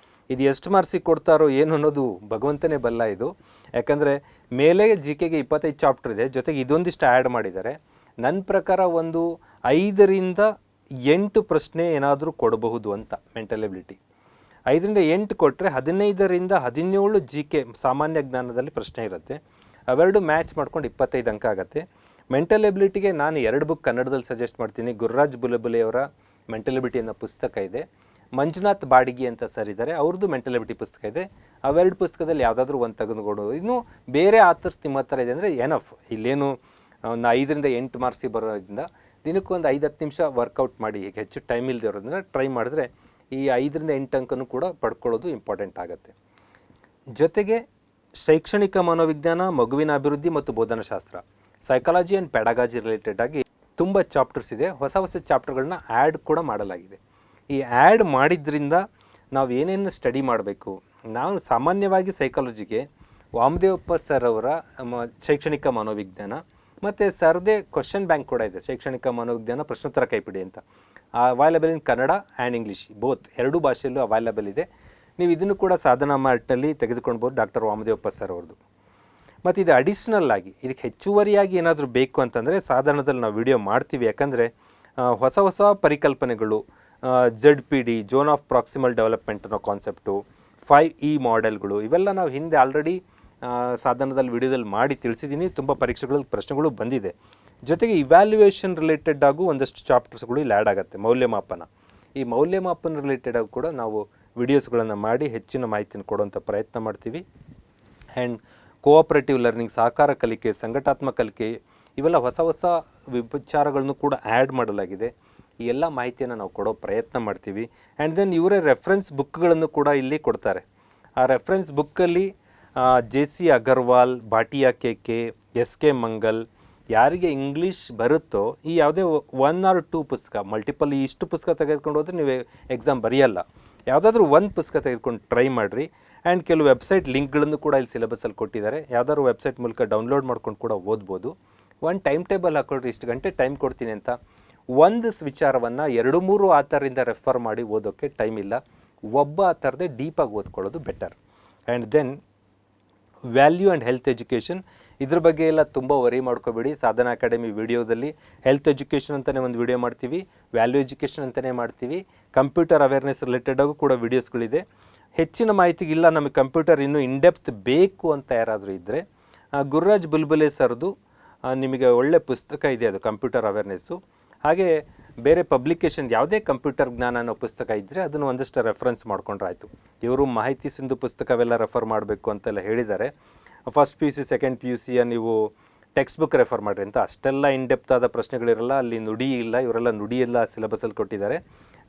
ಇದು ಎಷ್ಟು ಮಾರ್ಕ್ಸಿಗೆ ಕೊಡ್ತಾರೋ ಏನು ಅನ್ನೋದು ಭಗವಂತನೇ ಬಲ್ಲ ಇದು. ಯಾಕಂದರೆ ಮೇಲೆ ಜಿ ಕೆಗೆ 25 ಚಾಪ್ಟರ್ ಇದೆ, ಜೊತೆಗೆ ಇದೊಂದಿಷ್ಟು ಆ್ಯಡ್ ಮಾಡಿದ್ದಾರೆ. ನನ್ನ ಪ್ರಕಾರ ಒಂದು 5ರಿಂದ 8 ಪ್ರಶ್ನೆ ಏನಾದರೂ ಕೊಡಬಹುದು ಅಂತ ಮೆಂಟಲ್ ಎಬಿಲಿಟಿ. 5ರಿಂದ 8 ಕೊಟ್ಟರೆ 15ರಿಂದ 17 ಜಿ ಕೆ ಸಾಮಾನ್ಯ ಜ್ಞಾನದಲ್ಲಿ ಪ್ರಶ್ನೆ ಇರುತ್ತೆ. ಅವೆರಡು ಮ್ಯಾಚ್ ಮಾಡ್ಕೊಂಡು 25 ಅಂಕ ಆಗುತ್ತೆ. ಮೆಂಟಲ್ ಎಬಿಲಿಟಿಗೆ ನಾನು 2 ಬುಕ್ ಕನ್ನಡದಲ್ಲಿ ಸಜೆಸ್ಟ್ ಮಾಡ್ತೀನಿ. ಗುರುರಾಜ್ ಬುಲಬುಲೆಯವರ ಮೆಂಟಲ್ ಎಬಿಲಿಟಿ ಅನ್ನೋ ಪುಸ್ತಕ ಇದೆ, ಮಂಜುನಾಥ್ ಬಾಡಿಗೆ ಅಂತ ಸರ್ ಇದ್ದಾರೆ, ಅವ್ರದ್ದು ಮೆಂಟಲ್ ಎಬಿಲಿಟಿ ಪುಸ್ತಕ ಇದೆ. ಅವೆರಡು ಪುಸ್ತಕದಲ್ಲಿ ಯಾವುದಾದ್ರೂ ಒಂದು ತೆಗೆದುಕೊಡು. ಇನ್ನು ಬೇರೆ ಆಥರ್ಸ್ ನಿಮ್ಮ ಹತ್ರ ಇದೆ ಅಂದರೆ ಎನಫ್. ಇಲ್ಲೇನು ಒಂದು 5ರಿಂದ 8 ಮಾರ್ಕ್ಸಿಗೆ ಬರೋದ್ರಿಂದ ದಿನಕ್ಕೊಂದು 5-10 ನಿಮಿಷ ವರ್ಕೌಟ್ ಮಾಡಿ. ಈಗ ಹೆಚ್ಚು ಟೈಮ್ ಇಲ್ಲದೆ ಇರೋದ್ರಿಂದ ಟ್ರೈ ಮಾಡಿದ್ರೆ ಈ 5ರಿಂದ 8 ಅಂಕನೂ ಕೂಡ ಪಡ್ಕೊಳ್ಳೋದು ಇಂಪಾರ್ಟೆಂಟ್ ಆಗುತ್ತೆ. ಜೊತೆಗೆ ಶೈಕ್ಷಣಿಕ ಮನೋವಿಜ್ಞಾನ, ಮಗುವಿನ ಅಭಿವೃದ್ಧಿ ಮತ್ತು ಬೋಧನಾಶಾಸ್ತ್ರ, ಸೈಕಾಲಜಿ ಆ್ಯಂಡ್ ಪೆಡಗಾಜಿ ರಿಲೇಟೆಡ್ ಆಗಿ ತುಂಬ ಚಾಪ್ಟರ್ಸ್ ಇದೆ. ಹೊಸ ಚಾಪ್ಟರ್ಗಳನ್ನ ಆ್ಯಡ್ ಕೂಡ ಮಾಡಲಾಗಿದೆ. ಈ ಆ್ಯಡ್ ಮಾಡಿದ್ರಿಂದ ನಾವು ಏನೇನು ಸ್ಟಡಿ ಮಾಡಬೇಕು, ನಾವು ಸಾಮಾನ್ಯವಾಗಿ ಸೈಕಾಲಜಿಗೆ ವಾಮದೇವಪ್ಪ ಸರ್ ಅವರ ಶೈಕ್ಷಣಿಕ ಮನೋವಿಜ್ಞಾನ ಮತ್ತು ಸರ್ದೇ ಕ್ವಶನ್ ಬ್ಯಾಂಕ್ ಕೂಡ ಇದೆ, ಶೈಕ್ಷಣಿಕ ಮನೋವಿಜ್ಞಾನ ಪ್ರಶ್ನೋತ್ತರ ಕೈಪಿಡಿ ಅಂತ. Available in Kannada and English, both ಎರಡೂ ಭಾಷೆಯಲ್ಲೂ ಅವೈಲಬಲ್ ಇದೆ. ನೀವು ಇದನ್ನು ಕೂಡ ಸಾಧನಾ ಮಾರ್ಟ್ನಲ್ಲಿ ತೆಗೆದುಕೊಳ್ಬೋದು, ಡಾಕ್ಟರ್ ವಾಮದೇವಪ್ಪ ಸರ್ ಅವ್ರದ್ದು. ಮತ್ತು ಇದು ಅಡಿಷ್ನಲ್ ಆಗಿ ಇದಕ್ಕೆ ಹೆಚ್ಚುವರಿಯಾಗಿ ಏನಾದರೂ ಬೇಕು ಅಂತಂದರೆ ಸಾಧನದಲ್ಲಿ ನಾವು ವಿಡಿಯೋ ಮಾಡ್ತೀವಿ. ಯಾಕಂದರೆ ಹೊಸ ಪರಿಕಲ್ಪನೆಗಳು, ZPD zone of proximal development ಅನ್ನೋ ಕಾನ್ಸೆಪ್ಟು, 5E ಮಾಡೆಲ್ಗಳು, ಇವೆಲ್ಲ ನಾವು ಹಿಂದೆ ಆಲ್ರೆಡಿ ಸಾಧನದಲ್ಲಿ ವಿಡಿಯೋದಲ್ಲಿ ಮಾಡಿ ತಿಳಿಸಿದ್ದೀನಿ. ತುಂಬ ಪರೀಕ್ಷೆಗಳಲ್ಲಿ ಪ್ರಶ್ನೆಗಳು ಬಂದಿದೆ. ಜೊತೆಗೆ ಇವ್ಯಾಲ್ಯುಯೇಷನ್ ರಿಲೇಟೆಡ್ ಆಗು ಒಂದಷ್ಟು ಚಾಪ್ಟರ್ಸ್ಗಳು ಇಲ್ಲಿ ಆ್ಯಡ್ ಆಗುತ್ತೆ. ಮೌಲ್ಯಮಾಪನ, ಈ ಮೌಲ್ಯಮಾಪನ ರಿಲೇಟೆಡ್ ಆಗಿ ಕೂಡ ನಾವು ವಿಡಿಯೋಸ್ಗಳನ್ನು ಮಾಡಿ ಹೆಚ್ಚಿನ ಮಾಹಿತಿನ ಕೊಡುವಂಥ ಪ್ರಯತ್ನ ಮಾಡ್ತೀವಿ. ಆ್ಯಂಡ್ ಕೋಆಪ್ರೇಟಿವ್ ಲರ್ನಿಂಗ್, ಸಹಕಾರ ಕಲಿಕೆ, ಸಂಘಟಾತ್ಮಕ ಕಲಿಕೆ, ಇವೆಲ್ಲ ಹೊಸ ವಿಚಾರಗಳನ್ನು ಕೂಡ ಆ್ಯಡ್ ಮಾಡಲಾಗಿದೆ. ಈ ಎಲ್ಲ ಮಾಹಿತಿಯನ್ನು ನಾವು ಕೊಡೋ ಪ್ರಯತ್ನ ಮಾಡ್ತೀವಿ. ಆ್ಯಂಡ್ ದೆನ್ ಇವರೇ ರೆಫರೆನ್ಸ್ ಬುಕ್ಗಳನ್ನು ಕೂಡ ಇಲ್ಲಿ ಕೊಡ್ತಾರೆ. ಆ ರೆಫರೆನ್ಸ್ ಬುಕ್ಕಲ್ಲಿ JC Agarwal, Bhatia KK, SK Mangal, ಯಾರಿಗೆ ಇಂಗ್ಲೀಷ್ ಬರುತ್ತೋ ಈ ಯಾವುದೇ 1 or 2 ಪುಸ್ತಕ, ಮಲ್ಟಿಪಲ್ ಇಷ್ಟು ಪುಸ್ತಕ ತೆಗೆದುಕೊಂಡು ಹೋದರೆ ನೀವು ಎಕ್ಸಾಮ್ ಬರೆಯಲ್ಲ. ಯಾವುದಾದ್ರೂ ಒಂದು ಪುಸ್ತಕ ತೆಗೆದುಕೊಂಡು ಟ್ರೈ ಮಾಡಿರಿ. ಆ್ಯಂಡ್ ಕೆಲವು ವೆಬ್ಸೈಟ್ ಲಿಂಕ್ಗಳನ್ನು ಕೂಡ ಇಲ್ಲಿ ಸಿಲೆಬಸಲ್ಲಿ ಕೊಟ್ಟಿದ್ದಾರೆ. ಯಾವುದಾದ್ರು ವೆಬ್ಸೈಟ್ ಮೂಲಕ ಡೌನ್ಲೋಡ್ ಮಾಡ್ಕೊಂಡು ಕೂಡ ಓದ್ಬೋದು. ಒಂದು ಟೈಮ್ ಟೇಬಲ್ ಹಾಕ್ಕೊಳ್ರಿ, ಇಷ್ಟು ಗಂಟೆ ಟೈಮ್ ಕೊಡ್ತೀನಿ ಅಂತ. ಒಂದು ವಿಚಾರವನ್ನು 2-3 ಆಥರಿಂದ ರೆಫರ್ ಮಾಡಿ ಓದೋಕ್ಕೆ ಟೈಮ್ ಇಲ್ಲ. ಒಬ್ಬ ಆಥರ್ದೇ ಡೀಪಾಗಿ ಓದ್ಕೊಳ್ಳೋದು better. And then value and health education, ಇದ್ರ ಬಗ್ಗೆ ಎಲ್ಲ ತುಂಬ ವರಿ ಮಾಡ್ಕೋಬೇಡಿ. ಸಾಧನಾ ಅಕಾಡೆಮಿ ವಿಡಿಯೋದಲ್ಲಿ ಹೆಲ್ತ್ ಎಜುಕೇಷನ್ ಅಂತಲೇ ಒಂದು ವಿಡಿಯೋ ಮಾಡ್ತೀವಿ, ವ್ಯಾಲ್ಯೂ ಎಜುಕೇಷನ್ ಅಂತಲೇ ಮಾಡ್ತೀವಿ. ಕಂಪ್ಯೂಟರ್ ಅವೇರ್ನೆಸ್ ರಿಲೇಟೆಡಾಗೂ ಕೂಡ ವಿಡಿಯೋಸ್ಗಳಿದೆ. ಹೆಚ್ಚಿನ ಮಾಹಿತಿಗಿಲ್ಲ ನಮಗೆ ಕಂಪ್ಯೂಟರ್ ಇನ್ನೂ ಇನ್ಡೆಪ್ತ್ ಬೇಕು ಅಂತ ಯಾರಾದರೂ ಇದ್ದರೆ ಗುರುರಾಜ್ ಬುಲ್ಬುಲೆ ಸರ್ದು ನಿಮಗೆ ಒಳ್ಳೆ ಪುಸ್ತಕ ಇದೆ, ಅದು ಕಂಪ್ಯೂಟರ್ ಅವೇರ್ನೆಸ್ಸು. ಹಾಗೆ ಬೇರೆ ಪಬ್ಲಿಕೇಶನ್ ಯಾವುದೇ ಕಂಪ್ಯೂಟರ್ ಜ್ಞಾನ ಅನ್ನೋ ಪುಸ್ತಕ ಇದ್ದರೆ ಅದನ್ನು ಒಂದಷ್ಟು ರೆಫರೆನ್ಸ್ ಮಾಡ್ಕೊಂಡ್ರೆ ಆಯಿತು. ಇವರು ಮಾಹಿತಿ ಸಿಂಧು ಪುಸ್ತಕವೆಲ್ಲ ರೆಫರ್ ಮಾಡಬೇಕು ಅಂತೆಲ್ಲ ಹೇಳಿದ್ದಾರೆ. ಫಸ್ಟ್ PUC ಸೆಕೆಂಡ್ PUCಯ ನೀವು ಟೆಕ್ಸ್ಟ್ ಬುಕ್ ರೆಫರ್ ಮಾಡಿರಿ ಅಂತ. ಅಷ್ಟೆಲ್ಲ ಇನ್ಡೆಪ್ತ್ ಆದ ಪ್ರಶ್ನೆಗಳಿರಲ್ಲ, ಅಲ್ಲಿ ನುಡಿ ಇಲ್ಲ, ಇವರೆಲ್ಲ ನುಡಿ ಎಲ್ಲ ಸಿಲೆಬಸಲ್ಲಿ ಕೊಟ್ಟಿದ್ದಾರೆ.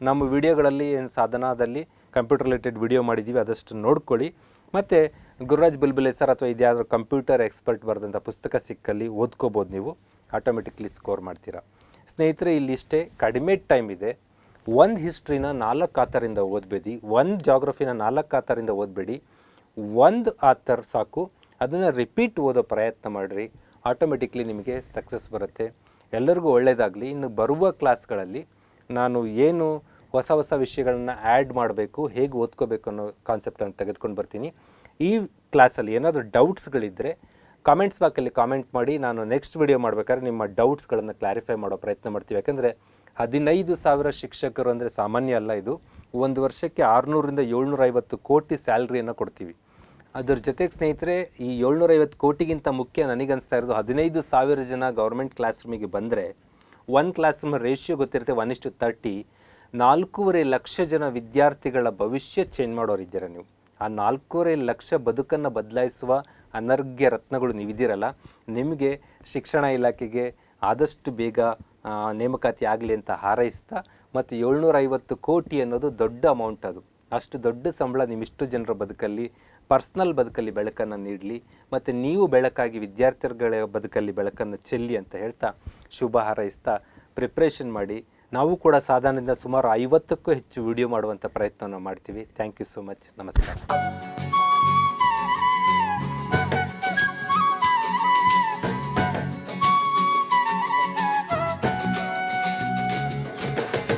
ನಮ್ಮ ವಿಡಿಯೋಗಳಲ್ಲಿ ಏನು ಸಾಧನದಲ್ಲಿ ಕಂಪ್ಯೂಟರ್ ರಿಲೇಟೆಡ್ ವಿಡಿಯೋ ಮಾಡಿದ್ದೀವಿ, ಅದಷ್ಟು ನೋಡ್ಕೊಳ್ಳಿ. ಮತ್ತು ಗುರುರಾಜ್ ಬುಲ್ಬುಲೆ ಸರ್ ಅಥವಾ ಇದ್ಯಾವುದಾದ್ರು ಕಂಪ್ಯೂಟರ್ ಎಕ್ಸ್ಪರ್ಟ್ ಬರೆದಂಥ ಪುಸ್ತಕ ಸಿಕ್ಕಲ್ಲಿ ಓದ್ಕೋಬೋದು, ನೀವು ಆಟೋಮೆಟಿಕ್ಲಿ ಸ್ಕೋರ್ ಮಾಡ್ತೀರಾ. ಸ್ನೇಹಿತರೆ, ಇಲ್ಲಿಷ್ಟೇ, ಕಡಿಮೆ ಟೈಮ್ ಇದೆ. ಒಂದು ಹಿಸ್ಟ್ರಿನ 4 ಆಥರಿಂದ ಓದಬೇಡಿ, ಒಂದು ಜಾಗ್ರಫಿನ 4 ಆಥರಿಂದ ಓದಬೇಡಿ, ಒಂದು ಆಥರ್ ಸಾಕು. ಅದನ್ನು ರಿಪೀಟ್ ಓದೋ ಪ್ರಯತ್ನ ಮಾಡಿರಿ, ಆಟೋಮೆಟಿಕ್ಲಿ ನಿಮಗೆ ಸಕ್ಸಸ್ ಬರುತ್ತೆ. ಎಲ್ಲರಿಗೂ ಒಳ್ಳೆಯದಾಗಲಿ. ಇನ್ನು ಬರುವ ಕ್ಲಾಸ್ಗಳಲ್ಲಿ ನಾನು ಏನು ಹೊಸ ಹೊಸ ವಿಷಯಗಳನ್ನ ಆ್ಯಡ್ ಮಾಡಬೇಕು, ಹೇಗೆ ಓದ್ಕೋಬೇಕು ಅನ್ನೋ ಕಾನ್ಸೆಪ್ಟನ್ನು ತೆಗೆದುಕೊಂಡು ಬರ್ತೀನಿ. ಈ ಕ್ಲಾಸಲ್ಲಿ ಏನಾದರೂ ಡೌಟ್ಸ್ಗಳಿದ್ದರೆ ಕಾಮೆಂಟ್ಸ್ ಬಾಕಲ್ಲಿ ಕಾಮೆಂಟ್ ಮಾಡಿ. ನಾನು ನೆಕ್ಸ್ಟ್ ವಿಡಿಯೋ ಮಾಡಬೇಕಾದ್ರೆ ನಿಮ್ಮ ಡೌಟ್ಸ್ಗಳನ್ನು ಕ್ಲಾರಿಫೈ ಮಾಡೋ ಪ್ರಯತ್ನ ಮಾಡ್ತೀವಿ. ಯಾಕೆಂದರೆ 15,000 ಶಿಕ್ಷಕರು ಅಂದರೆ ಸಾಮಾನ್ಯ ಅಲ್ಲ. ಇದು ಒಂದು ವರ್ಷಕ್ಕೆ 600ರಿಂದ 750 ಕೋಟಿ ಸ್ಯಾಲ್ರಿಯನ್ನು ಕೊಡ್ತೀವಿ. ಅದ್ರ ಜೊತೆಗೆ ಸ್ನೇಹಿತರೆ, ಈ 750 ಕೋಟಿಗಿಂತ ಮುಖ್ಯ ನನಗನ್ನಿಸ್ತಾ ಇರೋದು 15,000 ಜನ ಗೌರ್ಮೆಂಟ್ ಕ್ಲಾಸ್ ರೂಮಿಗೆ ಬಂದರೆ, ಒಂದು ಕ್ಲಾಸ್ ರೂಮ್ ರೇಷಿಯೋ ಗೊತ್ತಿರುತ್ತೆ 1:30. 4.5 ಲಕ್ಷ ಜನ ವಿದ್ಯಾರ್ಥಿಗಳ ಭವಿಷ್ಯ ಚೇಂಜ್ ಮಾಡೋರಿದ್ದೀರ ನೀವು. ಆ 4.5 ಲಕ್ಷ ಬದುಕನ್ನು ಬದಲಾಯಿಸುವ ಅನರ್ಘ್ಯ ರತ್ನಗಳು ನೀವಿದ್ದೀರಲ್ಲ, ನಿಮಗೆ ಶಿಕ್ಷಣ ಇಲಾಖೆಗೆ ಆದಷ್ಟು ಬೇಗ ನೇಮಕಾತಿ ಆಗಲಿ ಅಂತ ಹಾರೈಸ್ತಾ, ಮತ್ತು 750 ಕೋಟಿ ಅನ್ನೋದು ದೊಡ್ಡ ಅಮೌಂಟ್. ಅದು ಅಷ್ಟು ದೊಡ್ಡ ಸಂಬಳ ನಿಮ್ಮಿಷ್ಟು ಜನರ ಬದುಕಲ್ಲಿ, ಪರ್ಸ್ನಲ್ ಬದುಕಲ್ಲಿ ಬೆಳಕನ್ನು ನೀಡಲಿ, ಮತ್ತು ನೀವು ಬೆಳಕಾಗಿ ವಿದ್ಯಾರ್ಥಿಗಳ ಬದುಕಲ್ಲಿ ಬೆಳಕನ್ನು ಚೆಲ್ಲಿ ಅಂತ ಹೇಳ್ತಾ ಶುಭ ಹಾರೈಸ್ತಾ ಪ್ರಿಪ್ರೇಷನ್ ಮಾಡಿ. ನಾವು ಕೂಡ ಸಾಧಾರಣದಿಂದ ಸುಮಾರು 50ಕ್ಕೂ ಹೆಚ್ಚು ವಿಡಿಯೋ ಮಾಡುವಂಥ ಪ್ರಯತ್ನವನ್ನು ಮಾಡ್ತೀವಿ. Thank you so much. ನಮಸ್ಕಾರ.